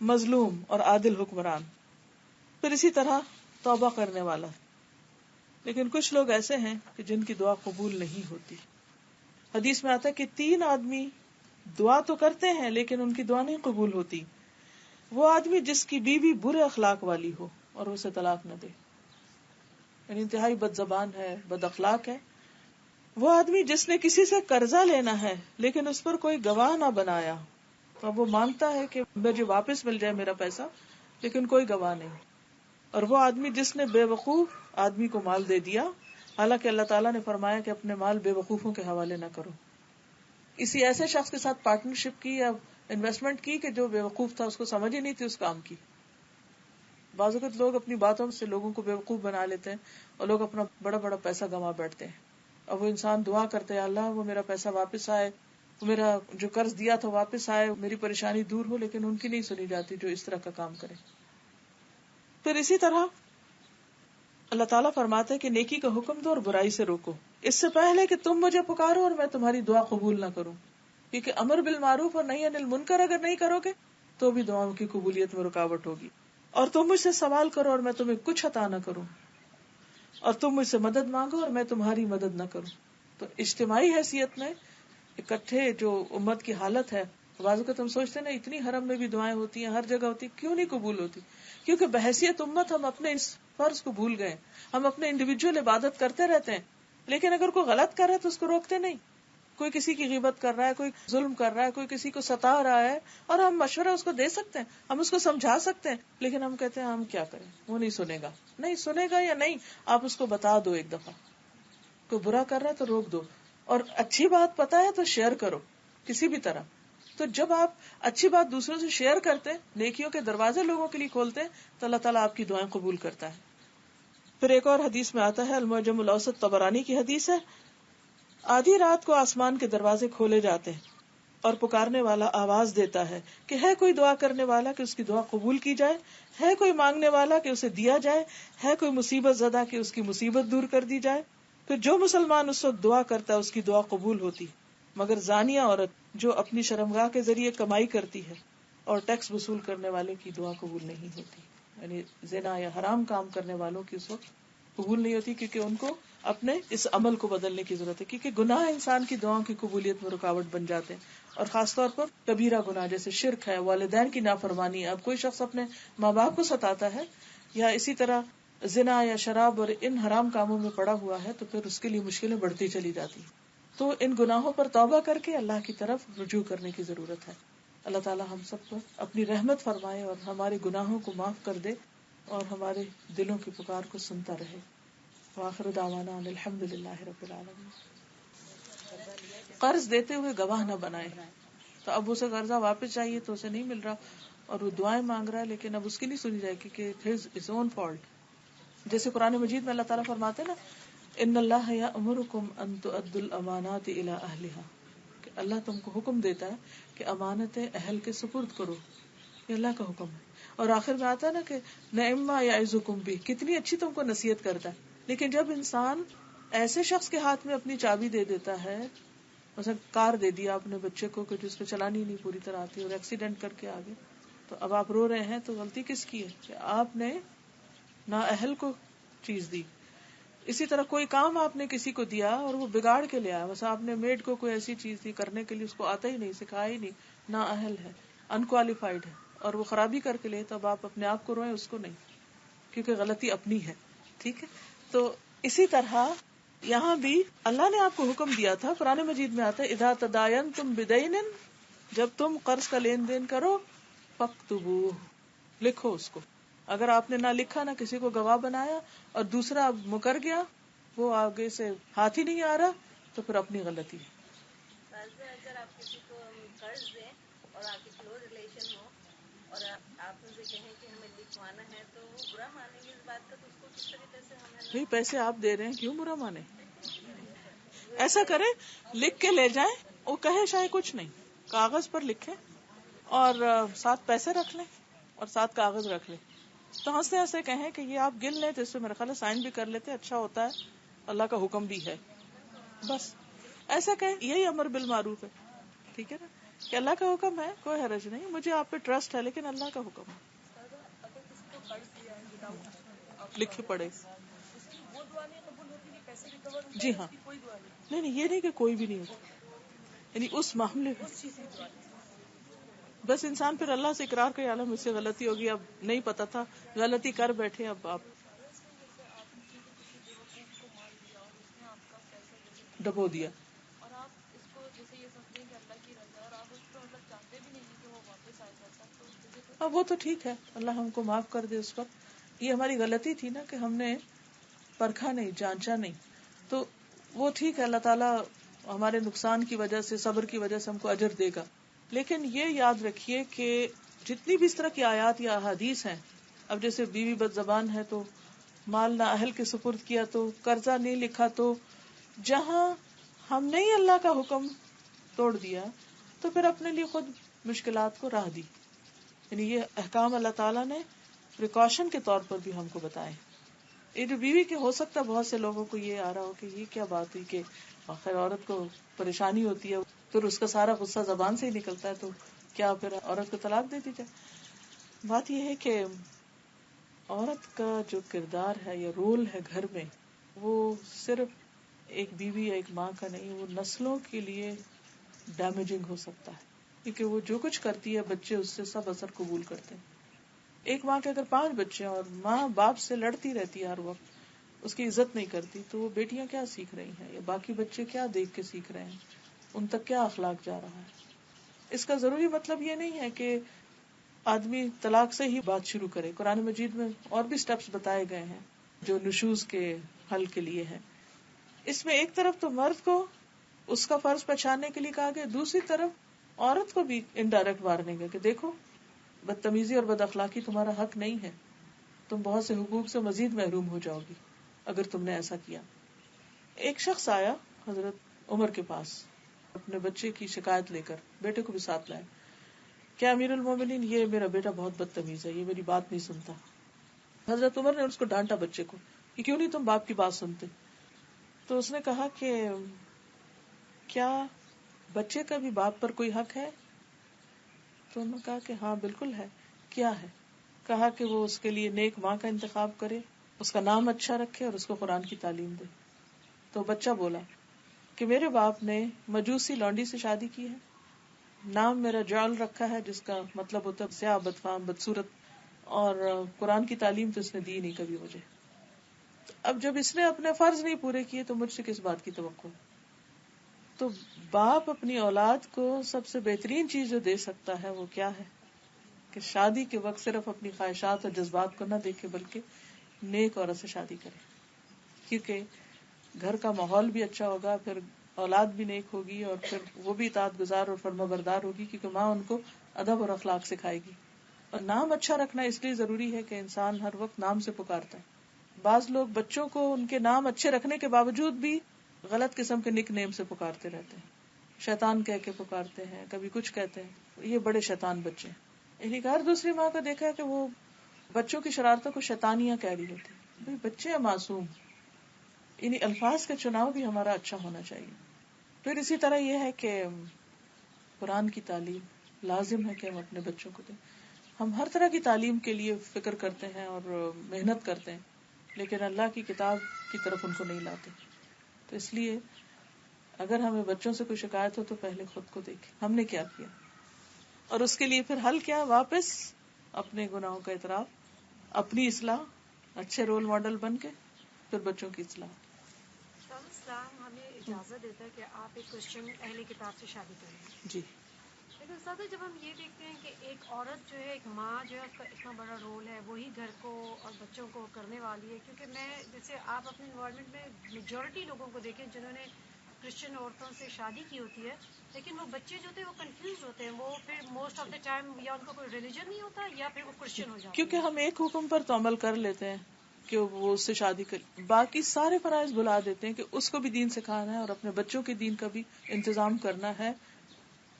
مظلوم اور عادل حکمران. پھر اسی طرح توبہ کرنے والا. لیکن کچھ لوگ ایسے ہیں کہ جن کی دعا قبول نہیں ہوتی. حدیث میں آتا ہے کہ 3 آدمی دعا تو کرتے ہیں لیکن ان کی دعا نہیں قبول ہوتی. وہ آدمی جس کی بیوی برے اخلاق والی ہو اور اسے طلاق نہ دے، یعنی انتہائی بد زبان ہے، بد اخلاق ہے. وہ آدمی جس نے کسی سے قرضہ لینا ہے لیکن اس پر کوئی گواہ نہ بنایا، اب وہ مانگتا ہے کہ مجھے واپس مل جائے میرا پیسہ لیکن کوئی گواہ نہیں. اور وہ آدمی جس نے بے وقوف آدمی کو مال دے دیا، حالانکہ اللہ تعالیٰ نے فرمایا کہ اپنے مال بے وقوفوں کے حوالے نہ کرو. اسی ایسے شخص کے ساتھ پارٹنرشپ کی یا انویسٹمنٹ کی کہ جو بے وقوف تھا، اس کو سمجھ ہی نہیں تھی اس کام کی. بعض اوقات لوگ اپنی باتوں سے لوگوں کو بے وقوف بنا لیتے ہیں اور لوگ اپنا بڑا بڑا پیسہ گنوا بیٹھتے ہیں. اور وہ انسان دعا کرتے ہیں اللہ وہ میرا پیسہ واپس آئے، میرا جو قرض دیا تھا واپس آئے، میری پریشانی دور ہو، لیکن ان کی نہیں سنی جاتی جو اس طرح کا کام کرے. پھر اسی طرح اللہ تعالیٰ فرماتے ہیں کہ نیکی کا حکم دو اور برائی سے روکو، اس سے پہلے کہ تم مجھے پکارو اور میں تمہاری دعا قبول نہ کروں. کیونکہ امر بالمعروف اور نہی عن المنکر اگر نہیں کرو گے تو بھی دعاؤں کی قبولیت میں رکاوٹ ہوگی. اور تم مجھ سے سوال کرو اور میں تمہیں کچھ عطا نہ کروں. اور تم مجھ سے مدد مانگو اور میں تمہاری مدد نہ کروں. تو اجتماعی حیثیت میں اکٹھے جو امت کی حالت ہے، بعض اوقات ہم سوچتے ہیں نا اتنی حرم میں بھی دعائیں ہوتی ہیں، ہر جگہ ہوتی، کیوں نہیں قبول ہوتی؟ کیونکہ بحیثیت امت ہم اپنے اس فرض کو بھول گئے. ہم اپنے انڈیویجول عبادت کرتے رہتے ہیں، لیکن اگر کوئی غلط کر رہا ہے تو اس کو روکتے نہیں. کوئی کسی کی غیبت کر رہا ہے، کوئی ظلم کر رہا ہے، کوئی کسی کو ستا رہا ہے، اور ہم مشورہ اس کو دے سکتے ہیں، ہم اس کو سمجھا سکتے ہیں، لیکن ہم کہتے ہیں ہم کیا کریں، وہ نہیں سنے گا. نہیں سنے گا یا نہیں، آپ اس کو بتا دو ایک دفعہ. کوئی برا کر رہا ہے تو روک دو، اور اچھی بات پتا ہے تو شیئر کرو کسی بھی طرح. تو جب آپ اچھی بات دوسروں سے شیئر کرتے، نیکیوں کے دروازے لوگوں کے لیے کھولتے، تو اللہ تعالیٰ آپ کی دعائیں قبول کرتا ہے. پھر ایک اور حدیث میں آتا ہے، المعجم الاوسط طبرانی کی حدیث ہے، آدھی رات کو آسمان کے دروازے کھولے جاتے ہیں اور پکارنے والا آواز دیتا ہے کہ ہے کوئی دعا کرنے والا کہ اس کی دعا قبول کی جائے، ہے کوئی مانگنے والا کہ اسے دیا جائے، ہے کوئی مصیبت زدہ کہ اس کی مصیبت دور کر دی جائے. پھر جو مسلمان اس وقت دعا کرتا ہے اس کی دعا قبول ہوتی، مگر زانیہ عورت جو اپنی شرمگاہ کے ذریعے کمائی کرتی ہے اور ٹیکس وصول کرنے والے کی دعا قبول نہیں ہوتی. یعنی زنا یا حرام کام کرنے والوں کی اس وقت قبول نہیں ہوتی، کیونکہ ان کو اپنے اس عمل کو بدلنے کی ضرورت ہے، کیونکہ گناہ انسان کی دعاؤں کی قبولیت میں رکاوٹ بن جاتے ہیں، اور خاص طور پر کبیرہ گناہ جیسے شرک ہے، والدین کی نافرمانی ہے. اب کوئی شخص اپنے ماں باپ کو ستاتا ہے یا اسی طرح زنا یا شراب اور ان حرام کاموں میں پڑا ہوا ہے، تو پھر اس کے لیے مشکلیں بڑھتی چلی جاتی. تو ان گناہوں پر توبہ کر کے اللہ کی طرف رجوع کرنے کی ضرورت ہے. اللہ تعالی ہم سب کو اپنی رحمت فرمائے اور ہمارے گناہوں کو معاف کر دے اور ہمارے دلوں کی پکار کو سنتا رہے. وآخر دعوانا ان الحمدللہ رب العالمین. قرض دیتے ہوئے گواہ نہ بنائے. تو اب اسے قرضہ واپس چاہیے تو اسے نہیں مل رہا اور وہ دعائیں مانگ رہا ہے، لیکن اب اس کی نہیں سنی جائے گی کہ his own fault. جیسے قرآن مجید میں اللہ تعالیٰ فرماتے نا، ان اللہ یأمرکم ان تؤدوا الامانات الی اہلہا، کہ اللہ تم کو حکم دیتا ہے کہ امانتیں اہل کے سپرد کرو. یہ اللہ کا حکم ہے. اور آخر میں آتا ہے نا کہ نعما یعظکم بہ، کتنی اچھی تم کو نصیحت کرتا ہے. لیکن جب انسان ایسے شخص کے ہاتھ میں اپنی چابی دے دیتا ہے، مثلا کار دے دیا اپنے بچے کو کہ جس کو چلانی نہیں پوری طرح آتی اور ایکسیڈنٹ کر کے آگے، تو اب آپ رو رہے ہیں، تو غلطی کس کی ہے کہ آپ نے نااہل کو چیز دی. اسی طرح کوئی کام آپ نے کسی کو دیا اور وہ بگاڑ کے لے آیا، بس آپ نے میڈ کو کوئی ایسی چیز دی کرنے کے لیے، اس کو آتا ہی نہیں، سکھایا ہی نہیں، نااہل ہے، انکوالیفائڈ ہے، اور وہ خرابی کر کے لے، تو اب آپ اپنے آپ کو روئیں، اس کو نہیں، کیونکہ غلطی اپنی ہے. ٹھیک ہے. تو اسی طرح یہاں بھی اللہ نے آپ کو حکم دیا تھا، قرآن مجید میں آتا ہے اذا تداینتم بدین، جب تم قرض کا لین دین کرو، فاکتبوہ، لکھو اس کو. اگر آپ نے نہ لکھا، نہ کسی کو گواہ بنایا، اور دوسرا اب مکر گیا، وہ آگے سے ہاتھ ہی نہیں آ رہا، تو پھر اپنی غلطی ہے. اگر آپ کسی کو قرض دیں اور آپ کی کلوز ریلیشن ہو اور آپ ان سے کہیں کہ ہمیں لکھوانا ہے، تو وہ برا مانیں گے اس بات کا، تو اس کو کس طریقے سے ہمیں بھئی پیسے آپ دے رہے ہیں، کیوں برا مانے؟ ایسا کریں، لکھ کے لے جائیں، وہ کہے شاید کچھ نہیں، کاغذ پر لکھیں اور ساتھ پیسے رکھ لیں اور ساتھ کاغذ رکھ لیں، تو ہنستے ہنستے کہیں کہ یہ آپ گن لیں تو اس پہ میرا خیال ہے سائن بھی کر لیتے، اچھا ہوتا ہے، اللہ کا حکم بھی ہے. بس ایسا کہیں، یہی امر بالمعروف ہے. ٹھیک ہے نا، کہ اللہ کا حکم ہے، کوئی حرج نہیں، مجھے آپ پہ ٹرسٹ ہے، لیکن اللہ کا حکم ہے. اگر کسی کو قرض دیا ہے وداؤٹ لکھ پڑے. اس کی وہ دعا نہیں قبول ہوتی کہ پیسے ریکور ہوتے جی ہیں، ہاں، اس کی کوئی دعا نہیں، نہیں یہ نہیں کہ کوئی بھی نہیں ہوتی، یعنی اس معاملے میں اس چیز کی دعا نہیں. بس انسان پھر اللہ سے اقرار کرے، اللہ مجھ سے غلطی ہوگی، اب نہیں پتا تھا، غلطی کر بیٹھے، اب آپ جیسے آپ نے کسی بیوقوف کو مال دیا اور اس نے آپ کا پیسہ جیسے ڈبو دیا. اور آپ اس کو جیسے یہ سمجھیں کہ اللہ کی رضا، اور آپ اس کو مطلب چاہتے بھی نہیں ہیں کہ وہ واپس آئے پیسہ، تو مجھے تو اب وہ تو ٹھیک ہے، اللہ ہم کو معاف کر دے. اس وقت یہ ہماری غلطی تھی نا کہ ہم نے پرکھا نہیں، جانچا نہیں، تو وہ ٹھیک ہے، اللہ تعالیٰ ہمارے نقصان کی وجہ سے، صبر کی وجہ سے ہم کو اجر دے گا. لیکن یہ یاد رکھیے کہ جتنی بھی اس طرح کی آیات یا احادیث ہیں، اب جیسے بیوی بد زبان ہے تو مال نہ اہل کے سپرد کیا، تو قرضہ نہیں لکھا، تو جہاں ہم نے ہی اللہ کا حکم توڑ دیا، تو پھر اپنے لیے خود مشکلات کو راہ دی. یعنی یہ احکام اللہ تعالیٰ نے پریکاشن کے طور پر بھی ہم کو بتائے. یہ جو بیوی کے ہو سکتا ہے بہت سے لوگوں کو یہ آ رہا ہو کہ یہ کیا بات ہوئی کہ آخر عورت کو پریشانی ہوتی ہے، پھر اس کا سارا غصہ زبان سے ہی نکلتا ہے، تو کیا پھر عورت کو طلاق دے دی جائے؟ بات یہ ہے کہ عورت کا جو کردار ہے یا رول ہے گھر میں، وہ صرف ایک بیوی یا ایک ماں کا نہیں، وہ نسلوں کے لیے ڈیمیجنگ ہو سکتا ہے، کیونکہ وہ جو کچھ کرتی ہے بچے اس سے سب اثر قبول کرتے ہیں. ایک ماں کے اگر 5 بچے ہیں اور ماں باپ سے لڑتی رہتی ہے ہر وقت، اس کی عزت نہیں کرتی، تو وہ بیٹیاں کیا سیکھ رہی ہیں یا باقی بچے کیا دیکھ کے سیکھ رہے ہیں، ان تک کیا اخلاق جا رہا ہے. اس کا ضروری مطلب یہ نہیں ہے کہ آدمی طلاق سے ہی بات شروع کرے. قرآن مجید میں اور بھی سٹیپس بتائے گئے ہیں جو نشوز کے حل کے لیے ہیں. اس میں ایک طرف تو مرد کو اس کا فرض پہچاننے کے لیے کہا گیا، دوسری طرف عورت کو بھی انڈائریکٹ وارننگ ہے کہ دیکھو بدتمیزی اور بد اخلاقی تمہارا حق نہیں ہے، تم بہت سے حقوق سے مزید محروم ہو جاؤ گی اگر تم نے ایسا کیا. ایک شخص آیا حضرت عمر کے پاس اپنے بچے کی شکایت لے کر، بیٹے کو بھی ساتھ لائے، کیا امیر المومنین یہ میرا بیٹا بہت بدتمیز ہے، یہ میری بات نہیں سنتا. حضرت عمر نے اس کو ڈانٹا بچے کو کہ کیوں نہیں تم باپ کی بات سنتے. تو اس نے کہا کہ کیا بچے کا بھی باپ پر کوئی حق ہے؟ تو انہوں نے کہا کہ ہاں بالکل ہے. کیا ہے؟ کہا کہ وہ اس کے لیے نیک ماں کا انتخاب کرے، اس کا نام اچھا رکھے اور اس کو قرآن کی تعلیم دے. تو بچہ بولا کہ میرے باپ نے مجوسی لونڈی سے شادی کی ہے، نام میرا جعل رکھا ہے جس کا مطلب ہوتا ہے سیاہ، بدفام، بدصورت، اور قرآن کی تعلیم تو اس نے دی نہیں کبھی مجھے. اب جب اس نے اپنے فرض نہیں پورے کیے تو مجھ سے کس بات کی توقع؟ تو باپ اپنی اولاد کو سب سے بہترین چیز جو دے سکتا ہے وہ کیا ہے کہ شادی کے وقت صرف اپنی خواہشات اور جذبات کو نہ دیکھے بلکہ نیک عورت سے شادی کرے، کیونکہ گھر کا ماحول بھی اچھا ہوگا، پھر اولاد بھی نیک ہوگی اور پھر وہ بھی اطاعت گزار اور فرما بردار ہوگی، کیونکہ ماں ان کو ادب اور اخلاق سکھائے گی. اور نام اچھا رکھنا اس لیے ضروری ہے کہ انسان ہر وقت نام سے پکارتا ہے. بعض لوگ بچوں کو ان کے نام اچھے رکھنے کے باوجود بھی غلط قسم کے نک نیم سے پکارتے رہتے ہیں، شیطان کہہ کے پکارتے ہیں، کبھی کچھ کہتے ہیں. یہ بڑے شیطان بچے ہیں. یعنی ہر دوسری ماں کا دیکھا ہے کہ وہ بچوں کی شرارتوں کو شیطانیاں کہہ رہی ہوتی ہیں. بھئی بچے ہیں معصوم، یعنی الفاظ کا چناؤ بھی ہمارا اچھا ہونا چاہیے. پھر اسی طرح یہ ہے کہ قرآن کی تعلیم لازم ہے کہ ہم اپنے بچوں کو دیں. ہم ہر طرح کی تعلیم کے لیے فکر کرتے ہیں اور محنت کرتے ہیں، لیکن اللہ کی کتاب کی طرف ان کو نہیں لاتے. تو اس لیے اگر ہمیں بچوں سے کوئی شکایت ہو تو پہلے خود کو دیکھیں ہم نے کیا کیا، اور اس کے لیے پھر حل کیا، واپس اپنے گناہوں کا اعتراف، اپنی اصلاح، اچھے رول ماڈل بن کے پھر بچوں کی اصلاح. اسلام ہمیں اجازت دیتا ہے کہ آپ ایک کرسچن اہل کتاب سے شادی کریں. جی. لیکن ساتھ جب ہم یہ دیکھتے ہیں کہ ایک عورت جو ہے، ایک ماں جو ہے، اس کا اتنا بڑا رول ہے، وہی گھر کو اور بچوں کو کرنے والی ہے. کیونکہ میں جیسے آپ اپنے انوائرمنٹ میں میجورٹی لوگوں کو دیکھیں جنہوں نے کرسچن عورتوں سے شادی کی ہوتی ہے، لیکن وہ بچے جو ہوتے ہیں وہ کنفیوز ہوتے ہیں. وہ پھر موسٹ آف دا ٹائم یا ان کا کوئی ریلیجن نہیں ہوتا یا پھر وہ کرسچن ہو جاتے ہیں. کیونکہ ہم ایک حکم پر تو عمل کر لیتے ہیں کہ وہ اس سے شادی کرے، باقی سارے فرائض بھلا دیتے ہیں کہ اس کو بھی دین سکھانا ہے اور اپنے بچوں کے دین کا بھی انتظام کرنا ہے.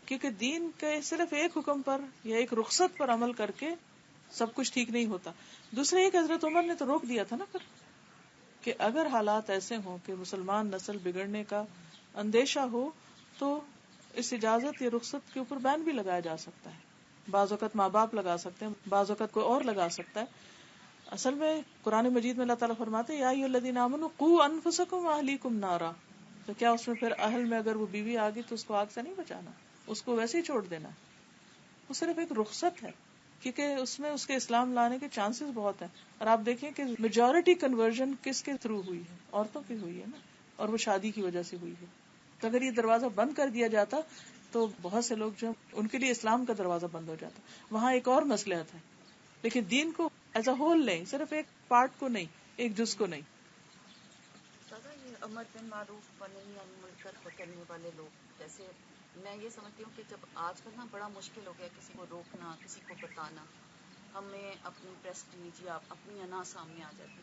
کیونکہ دین کے صرف ایک حکم پر یا ایک رخصت پر عمل کر کے سب کچھ ٹھیک نہیں ہوتا. دوسرے ایک حضرت عمر نے تو روک دیا تھا نا پھر کہ اگر حالات ایسے ہوں کہ مسلمان نسل بگڑنے کا اندیشہ ہو تو اس اجازت یا رخصت کے اوپر بین بھی لگایا جا سکتا ہے. بعض اوقات ماں باپ لگا سکتے ہیں، بعض اوقات کوئی اور لگا سکتا ہے. اصل میں قرآن مجید میں اللہ تعالیٰ فرماتے ہیں یا ایھا الذین آمنوا قوا انفسکم واہلیکم نارا. تو کیا اس میں پھر اہل میں اگر وہ بیوی آ گئی تو اس کو آگ سے نہیں بچانا، اس کو ویسے ہی چھوڑ دینا؟ وہ صرف ایک رخصت ہے کیونکہ اس میں اس کے اسلام لانے کے چانسز بہت ہیں. اور آپ دیکھیں کہ میجورٹی کنورژن کس کے تھرو ہوئی ہے؟ عورتوں کی ہوئی ہے نا، اور وہ شادی کی وجہ سے ہوئی ہے. تو اگر یہ دروازہ بند کر دیا جاتا تو بہت سے لوگ جو ان کے لیے اسلام کا دروازہ بند ہو جاتا. وہاں ایک اور مصلحت ہے، لیکن دین کو ایز اے ہول نہیں، صرف ایک پارٹ کو نہیں، ایک جز کو نہیں. دادا یہ امر بن معروف و نہی عن منکر کرنے والے لوگ، جیسے میں یہ سمجھتی ہوں کہ جب آج کل نا بڑا مشکل ہو گیا کسی کو روکنا، کسی کو بتانا، ہمیں اپنی پریسٹیج یا اپنی انا سامنے آ جاتی،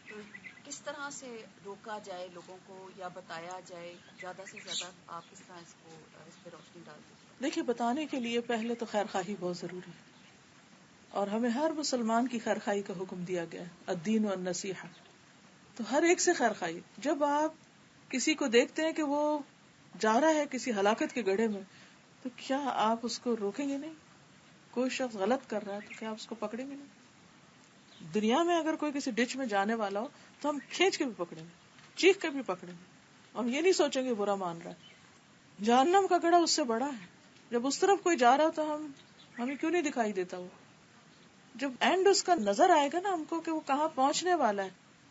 تو کس طرح سے روکا جائے لوگوں کو یا بتایا جائے زیادہ سے زیادہ؟ آپ کس طرح اس پہ روشنی ڈال دیتے؟ دیکھیے بتانے کے لیے پہلے تو خیر خواہی بہت ضروری ہے، اور ہمیں ہر مسلمان کی خیر خواہی کا حکم دیا گیا ہے، الدین والنصیحہ. تو ہر ایک سے خیر خواہی. جب آپ کسی کو دیکھتے ہیں کہ وہ جا رہا ہے کسی ہلاکت کے گڑھے میں تو کیا آپ اس کو روکیں گے نہیں؟ کوئی شخص غلط کر رہا ہے تو کیا آپ اس کو پکڑیں گے نہیں؟ دنیا میں اگر کوئی کسی ڈچ میں جانے والا ہو تو ہم کھینچ کے بھی پکڑیں گے، چیخ کے بھی پکڑیں گے. ہم یہ نہیں سوچیں گے برا مان رہا ہے. جہنم کا گڑھا اس سے بڑا ہے. جب اس طرف کوئی جا رہا تو ہمیں کیوں نہیں دکھائی دیتا وہ؟ جب اینڈ اس کا نظر آئے گا نا ہم کو کہ وہ کہاں پہنچنے والا ہے,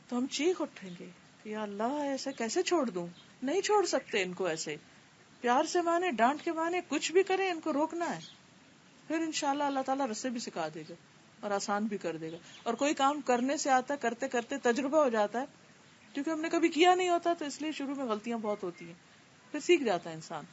تو ہم چیخ اٹھیں گے کہ یا اللہ ایسے کیسے چھوڑ دوں. نہیں چھوڑ سکتے ان کو ایسے. پیار سے مانے, ڈانٹ کے مانے, کچھ بھی کریں, ان کو روکنا ہے. پھر انشاءاللہ اللہ تعالیٰ رستے بھی سکھا دے گا اور آسان بھی کر دے گا. اور کوئی کام کرنے سے آتا ہے, کرتے کرتے تجربہ ہو جاتا ہے, کیونکہ ہم نے کبھی کیا نہیں ہوتا تو اس لیے شروع میں غلطیاں بہت ہوتی ہیں, پھر سیکھ جاتا ہے انسان.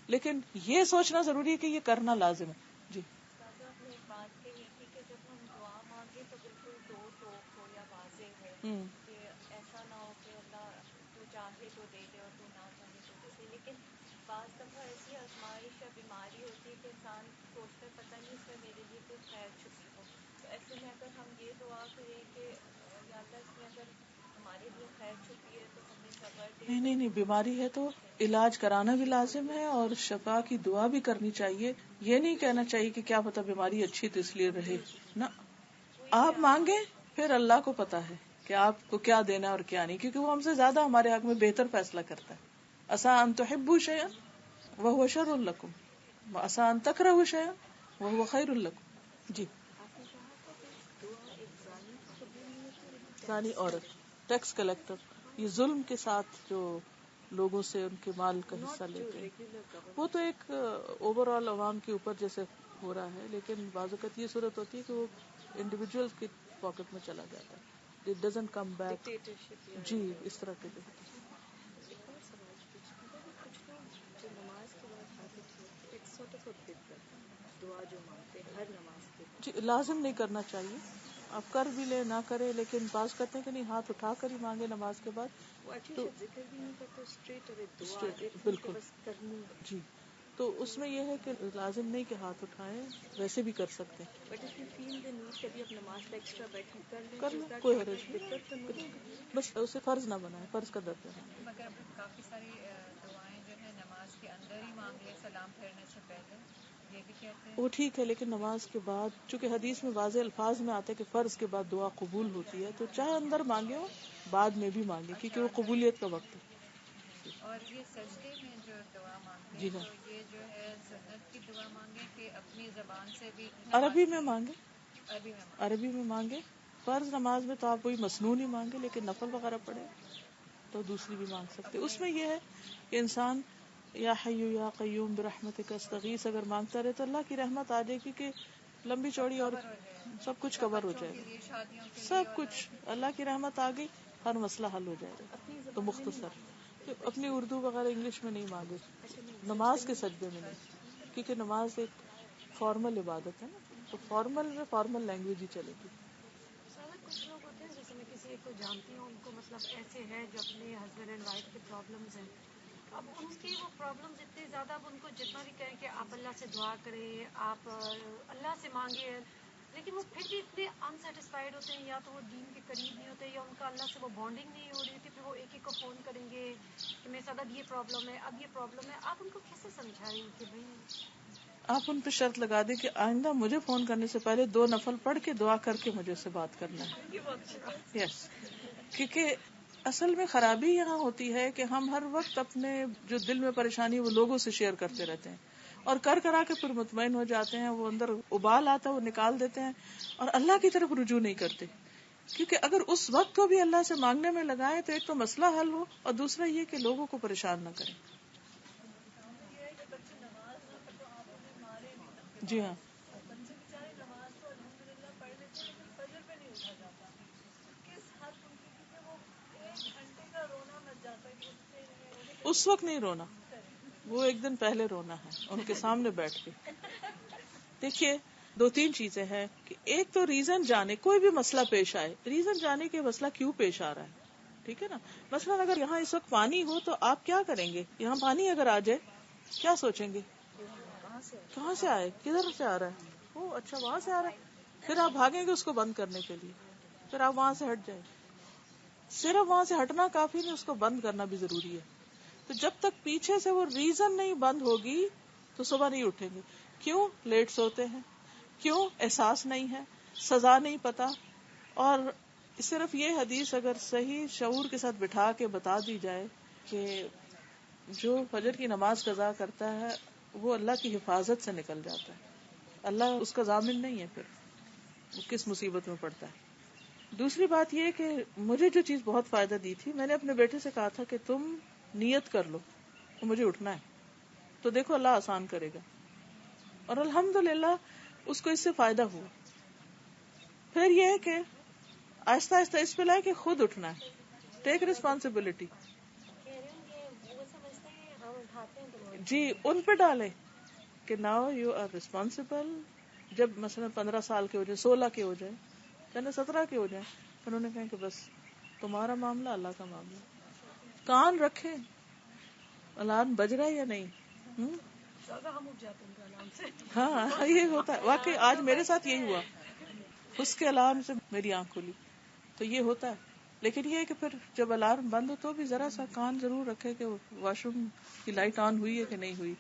لیکن یہ سوچنا ضروری ہے کہ یہ کرنا لازم ہے. جی آپ نے ایک بات کہی تھی کہ جب ہم دعا مانگے تو بالکل دو ٹوک ہو یا واضح ہو, کہ ایسا نہ ہو کہ اللہ تو چاہے تو دے دے اور تو نہ چاہے تو دے دے. لیکن بعض دفعہ ایسی آزمائش یا بیماری ہوتی ہے کہ انسان سوچتا ہے پتہ نہیں اس میں میرے لیے کوئی خیر چھپی ہو. تو ایسے میں اگر ہم یہ دعا کریں کہ یا اللہ اس میں اگر ہمارے لیے خیر چھپی ہے تو ہمیں صبر دے. نہیں, بیماری ہے تو علاج کرانا بھی لازم ہے اور شفا کی دعا بھی کرنی چاہیے. یہ نہیں کہنا چاہیے کہ کیا پتا بیماری اچھی تو اس لیے رہے نا. آپ مانگیں, پھر اللہ کو پتا ہے کہ آپ کو کیا دینا اور کیا نہیں, کیونکہ وہ ہم سے زیادہ ہمارے حق میں بہتر فیصلہ کرتا ہے. عسیٰ ان تحبوا شیئا وہو شر لکم وعسیٰ ان تکرہوا شیئا وہو خیر لکم. جی آپ نے کہا تھا کہ دعا ایک زانی کو قبول نہیں ہوتی. زانی عورت, ٹیکس کلیکٹر, یہ ظلم کے ساتھ جو لوگوں سے ان کے مال کا حصہ لیتے ہیں, وہ تو ایک اوور آل عوام کے اوپر جیسے ہو رہا ہے. لیکن بعض اوقات یہ صورت ہوتی ہے کہ وہ انڈیویجول کی پاکٹ میں چلا جاتا ہے, اٹ ڈزنٹ کم بیک. جی اس طرح کے ایک اور سوال پوچھنا تھا کہ کچھ لوگ جو نماز کے بعد عادت ہے کہ اٹس سارٹ آف اے بدعت, دعا جو مانگتے ہیں ہر نماز کے بعد. جی لازم نہیں کرنا چاہیے. آپ کر بھی لے نہ کرے, لیکن بعض کہتے ہیں کہ نہیں ہاتھ اٹھا کر ہی مانگے نماز کے بعد. وہ ایکچولی تو شاید ذکر بھی نہیں کرتے, اسٹریٹ اوے دعا straight, دیتے ہیں کہ بالکل بس کرنی. جی. تو اس میں یہ ہے کہ لازم نہیں کہ ہاتھ اٹھائیں, ویسے بھی کر سکتے ہیں. But if you feel the need کبھی آپ نماز کا ایکسٹرا بیٹھیں کر لیں, کر لیں, کوئی حرج نہیں, بس اسے فرض نہ بنائیں, فرض کا درجہ ہے. مگر کافی ساری دعائیں جو ہے نماز کے اندر ہی مانگ لیں سلام پھیرنے سے پہلے, یہ بھی کہتے ہیں. وہ ٹھیک ہے, لیکن نماز کے بعد چونکہ حدیث میں واضح الفاظ میں آتا ہے کہ فرض کے بعد دعا قبول ہوتی ہے, تو چاہے اندر مانگے ہو بعد میں بھی مانگے, کیونکہ وہ قبولیت کا وقت ہے. اور یہ سجدے میں جو دعا مانگتے جی ہیں ہاں, تو یہ جو ہے سنت کی دعا مانگیں کہ اپنی زبان سے بھی عربی میں مانگے, عربی میں مانگیں. عربی میں مانگے. فرض نماز میں تو آپ کوئی مسنون ہی مانگے, لیکن نفل وغیرہ پڑھے تو دوسری بھی مانگ سکتے. اس میں یہ ہے کہ انسان یا حی یا قیوم برحمتک استغیث اگر مانگتا رہے تو اللہ کی رحمت آ جائے گی, کہ لمبی چوڑی اور سب کچھ کور ہو جائے گا, شادیوں کے لیے سب کچھ اللہ کی رحمت آ گئی, ہر مسئلہ حل ہو جائے گا. تو مختصر اپنی اردو وغیرہ انگلش میں نہیں مانگے, نماز کے سجدے میں نہیں, کیونکہ نماز ایک فارمل عبادت ہے نا, تو فارمل میں فارمل لینگویج ہی چلے گی. سارا کچھ لوگ ہوتے ہیں, جیسے میں کسی ایک کو جانتی ہوں, ان کو مطلب ایسے ہیں جو اپنے ہسبینڈ اینڈ وائف کے پرابلمز ہیں, اب ان کی وہ پرابلمز اتنے زیادہ, اب ان کو جتنا بھی کہیں کہ آپ اللہ سے دعا کریں, آپ اللہ سے مانگیں, لیکن وہ پھر بھی اتنے انسیٹسفائیڈ ہوتے ہیں, یا تو وہ دین کے قریب نہیں ہوتے, یا ان کا اللہ سے وہ بانڈنگ نہیں ہو رہی ہوتی. پھر وہ ایک ایک کو فون کریں گے کہ میرے ساتھ اب یہ پرابلم ہے, اب یہ پرابلم ہے. آپ ان کو کیسے سمجھائیں کہ بھائی آپ ان پہ شرط لگا دیں کہ آئندہ مجھے فون کرنے سے پہلے 2 نفل پڑھ کے دعا کر کے مجھے سے بات کرنا ہے. یس, کیونکہ اصل میں خرابی یہاں ہوتی ہے کہ ہم ہر وقت اپنے جو دل میں پریشانی وہ لوگوں سے شیئر کرتے رہتے ہیں, اور کرا کے پھر مطمئن ہو جاتے ہیں, وہ اندر ابال آتا ہے وہ نکال دیتے ہیں, اور اللہ کی طرف رجوع نہیں کرتے. کیونکہ اگر اس وقت کو بھی اللہ سے مانگنے میں لگائیں تو ایک تو مسئلہ حل ہو, اور دوسرا یہ کہ لوگوں کو پریشان نہ کریں. جی ہاں, بچے بیچارے نماز تو الحمدللہ پڑھ لیتے ہیں, لیکن فجر پہ نہیں اٹھا جاتا. کس حد ان کی, کیونکہ وہ 1 گھنٹے کا رونا مچ جاتا ہے کہ اٹھتے نہیں ہیں. اس وقت نہیں رونا, وہ ایک دن پہلے رونا ہے ان کے سامنے بیٹھ کے. دیکھیے 2-3 چیزیں ہیں کہ ایک تو ریزن جانے, کوئی بھی مسئلہ پیش آئے ریزن جانے کہ مسئلہ کیوں پیش آ رہا ہے, ٹھیک ہے نا. مثلا اگر یہاں اس وقت پانی ہو تو آپ کیا کریں گے, یہاں پانی اگر آ جائے کیا سوچیں گے, کہاں سے آئے, کدھر سے آ رہا ہے, وہ اچھا وہاں سے آ رہا ہے, پھر آپ بھاگیں گے اس کو بند کرنے کے لیے, پھر آپ وہاں سے ہٹ جائیں. صرف وہاں سے ہٹنا کافی نہیں, اس کو بند کرنا بھی ضروری ہے. تو جب تک پیچھے سے وہ ریزن نہیں بند ہوگی تو صبح نہیں اٹھیں گے. کیوں لیٹ سوتے ہیں, کیوں احساس نہیں ہے, سزا نہیں پتا, اور صرف یہ حدیث اگر صحیح شعور کے ساتھ بٹھا کے بتا دی جائے کہ جو فجر کی نماز قضا کرتا ہے وہ اللہ کی حفاظت سے نکل جاتا ہے، اللہ اس کا ضامن نہیں ہے، پھر وہ کس مصیبت میں پڑتا ہے۔ دوسری بات یہ کہ مجھے جو چیز بہت فائدہ دی تھی، میں نے اپنے بیٹے سے کہا تھا کہ تم نیت کر لو کہ مجھے اٹھنا ہے، تو دیکھو اللہ آسان کرے گا، اور الحمدللہ اس کو اس سے فائدہ ہوا۔ پھر یہ ہے کہ آہستہ آہستہ اس پہ لائے کہ خود اٹھنا ہے، ٹیک ریسپانسبلٹی، جی ان پہ ڈالے کہ ناؤ یو آر ریسپانسبل۔ جب مثلا 15 سال کے ہو جائے، 16 کے ہو جائے، یعنی 17 کے ہو جائیں، انہوں نے کہا کہ بس تمہارا معاملہ اللہ کا معاملہ، کان رکھے الارم بج رہا ہے یا نہیں۔ ہم اٹھ جاتے ہیں الارم سے۔ ہاں یہ ہوتا ہے واقعی، آج میرے ساتھ یہی ہوا، اس کے الارم سے میری آنکھ کھلی، تو یہ ہوتا ہے۔ لیکن یہ ہے کہ پھر جب الارم بند ہو تو بھی ذرا سا کان ضرور رکھے کہ واش روم کی لائٹ آن ہوئی ہے کہ نہیں ہوئی،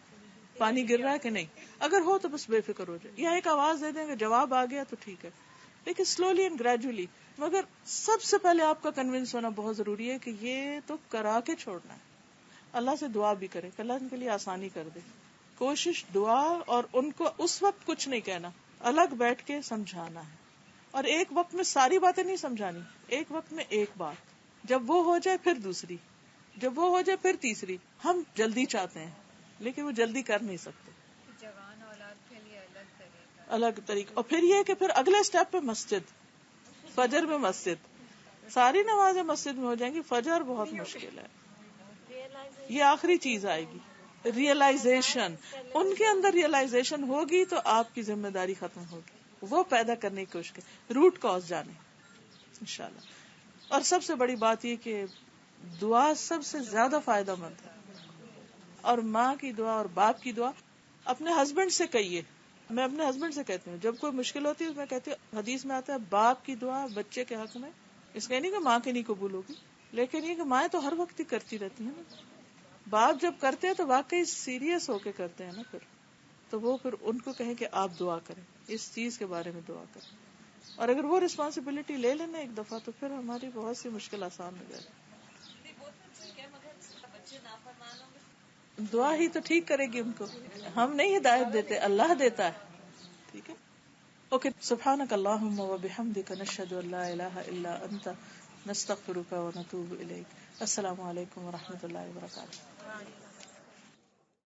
پانی گر رہا ہے کہ نہیں، اگر ہو تو بس بے فکر ہو جائے، یا ایک آواز دے دیں کہ جواب آ گیا تو ٹھیک ہے، لیکن سلولی اینڈ گریجولی۔ مگر سب سے پہلے آپ کا کنونس ہونا بہت ضروری ہے کہ یہ تو کرا کے چھوڑنا ہے۔ اللہ سے دعا بھی کرے کہ اللہ ان کے لیے آسانی کر دے، کوشش دعا، اور ان کو اس وقت کچھ نہیں کہنا، الگ بیٹھ کے سمجھانا ہے، اور ایک وقت میں ساری باتیں نہیں سمجھانی، ایک وقت میں ایک بات، جب وہ ہو جائے پھر دوسری، جب وہ ہو جائے پھر تیسری۔ ہم جلدی چاہتے ہیں لیکن وہ جلدی کر نہیں سکتے، جوان اولاد کے لیے الگ طریقہ، الگ طریقہ۔ اور پھر یہ کہ پھر اگلے سٹیپ پہ مسجد، فجر میں مسجد، ساری نمازیں مسجد میں ہو جائیں گی، فجر بہت مشکل ہے، یہ آخری چیز آئے گی، ریئلائزیشن۔ ان کے اندر ریئلائزیشن ہوگی تو آپ کی ذمہ داری ختم ہوگی، وہ پیدا کرنے کی کوشش کریں، روٹ کاز جانے انشاءاللہ۔ اور سب سے بڑی بات یہ کہ دعا سب سے زیادہ فائدہ مند ہے، اور ماں کی دعا اور باپ کی دعا اپنے ہسبینڈ سے کہیے۔ میں اپنے ہسبینڈ سے کہتی ہوں، جب کوئی مشکل ہوتی ہے میں کہتی ہوں، حدیث میں آتا ہے باپ کی دعا بچے کے حق میں، اس کا نہیں کہ ماں کی نہیں قبول ہوگی، لیکن یہ کہ مائیں تو ہر وقت ہی کرتی رہتی ہیں نا، باپ جب کرتے ہیں تو واقعی سیریس ہو کے کرتے ہیں نا، تو وہ پھر ان کو کہیں کہ آپ دعا کریں، اس چیز کے بارے میں دعا کریں، اور اگر وہ ریسپانسبلٹی لے لینا ایک دفعہ تو پھر ہماری بہت سی مشکل آسان ہو جائے۔ دعا ہی تو ٹھیک کرے گی ان کو، ہم نہیں ہدایت دیتے، اللہ دیتا ہے، ٹھیک ہے۔ اوکے، سبحانک اللہم و بحمدک، نشہد ان لا الہ الا انت، نستغفرک و نتوب الیک۔ السلام علیکم و رحمۃ اللہ وبرکاتہ۔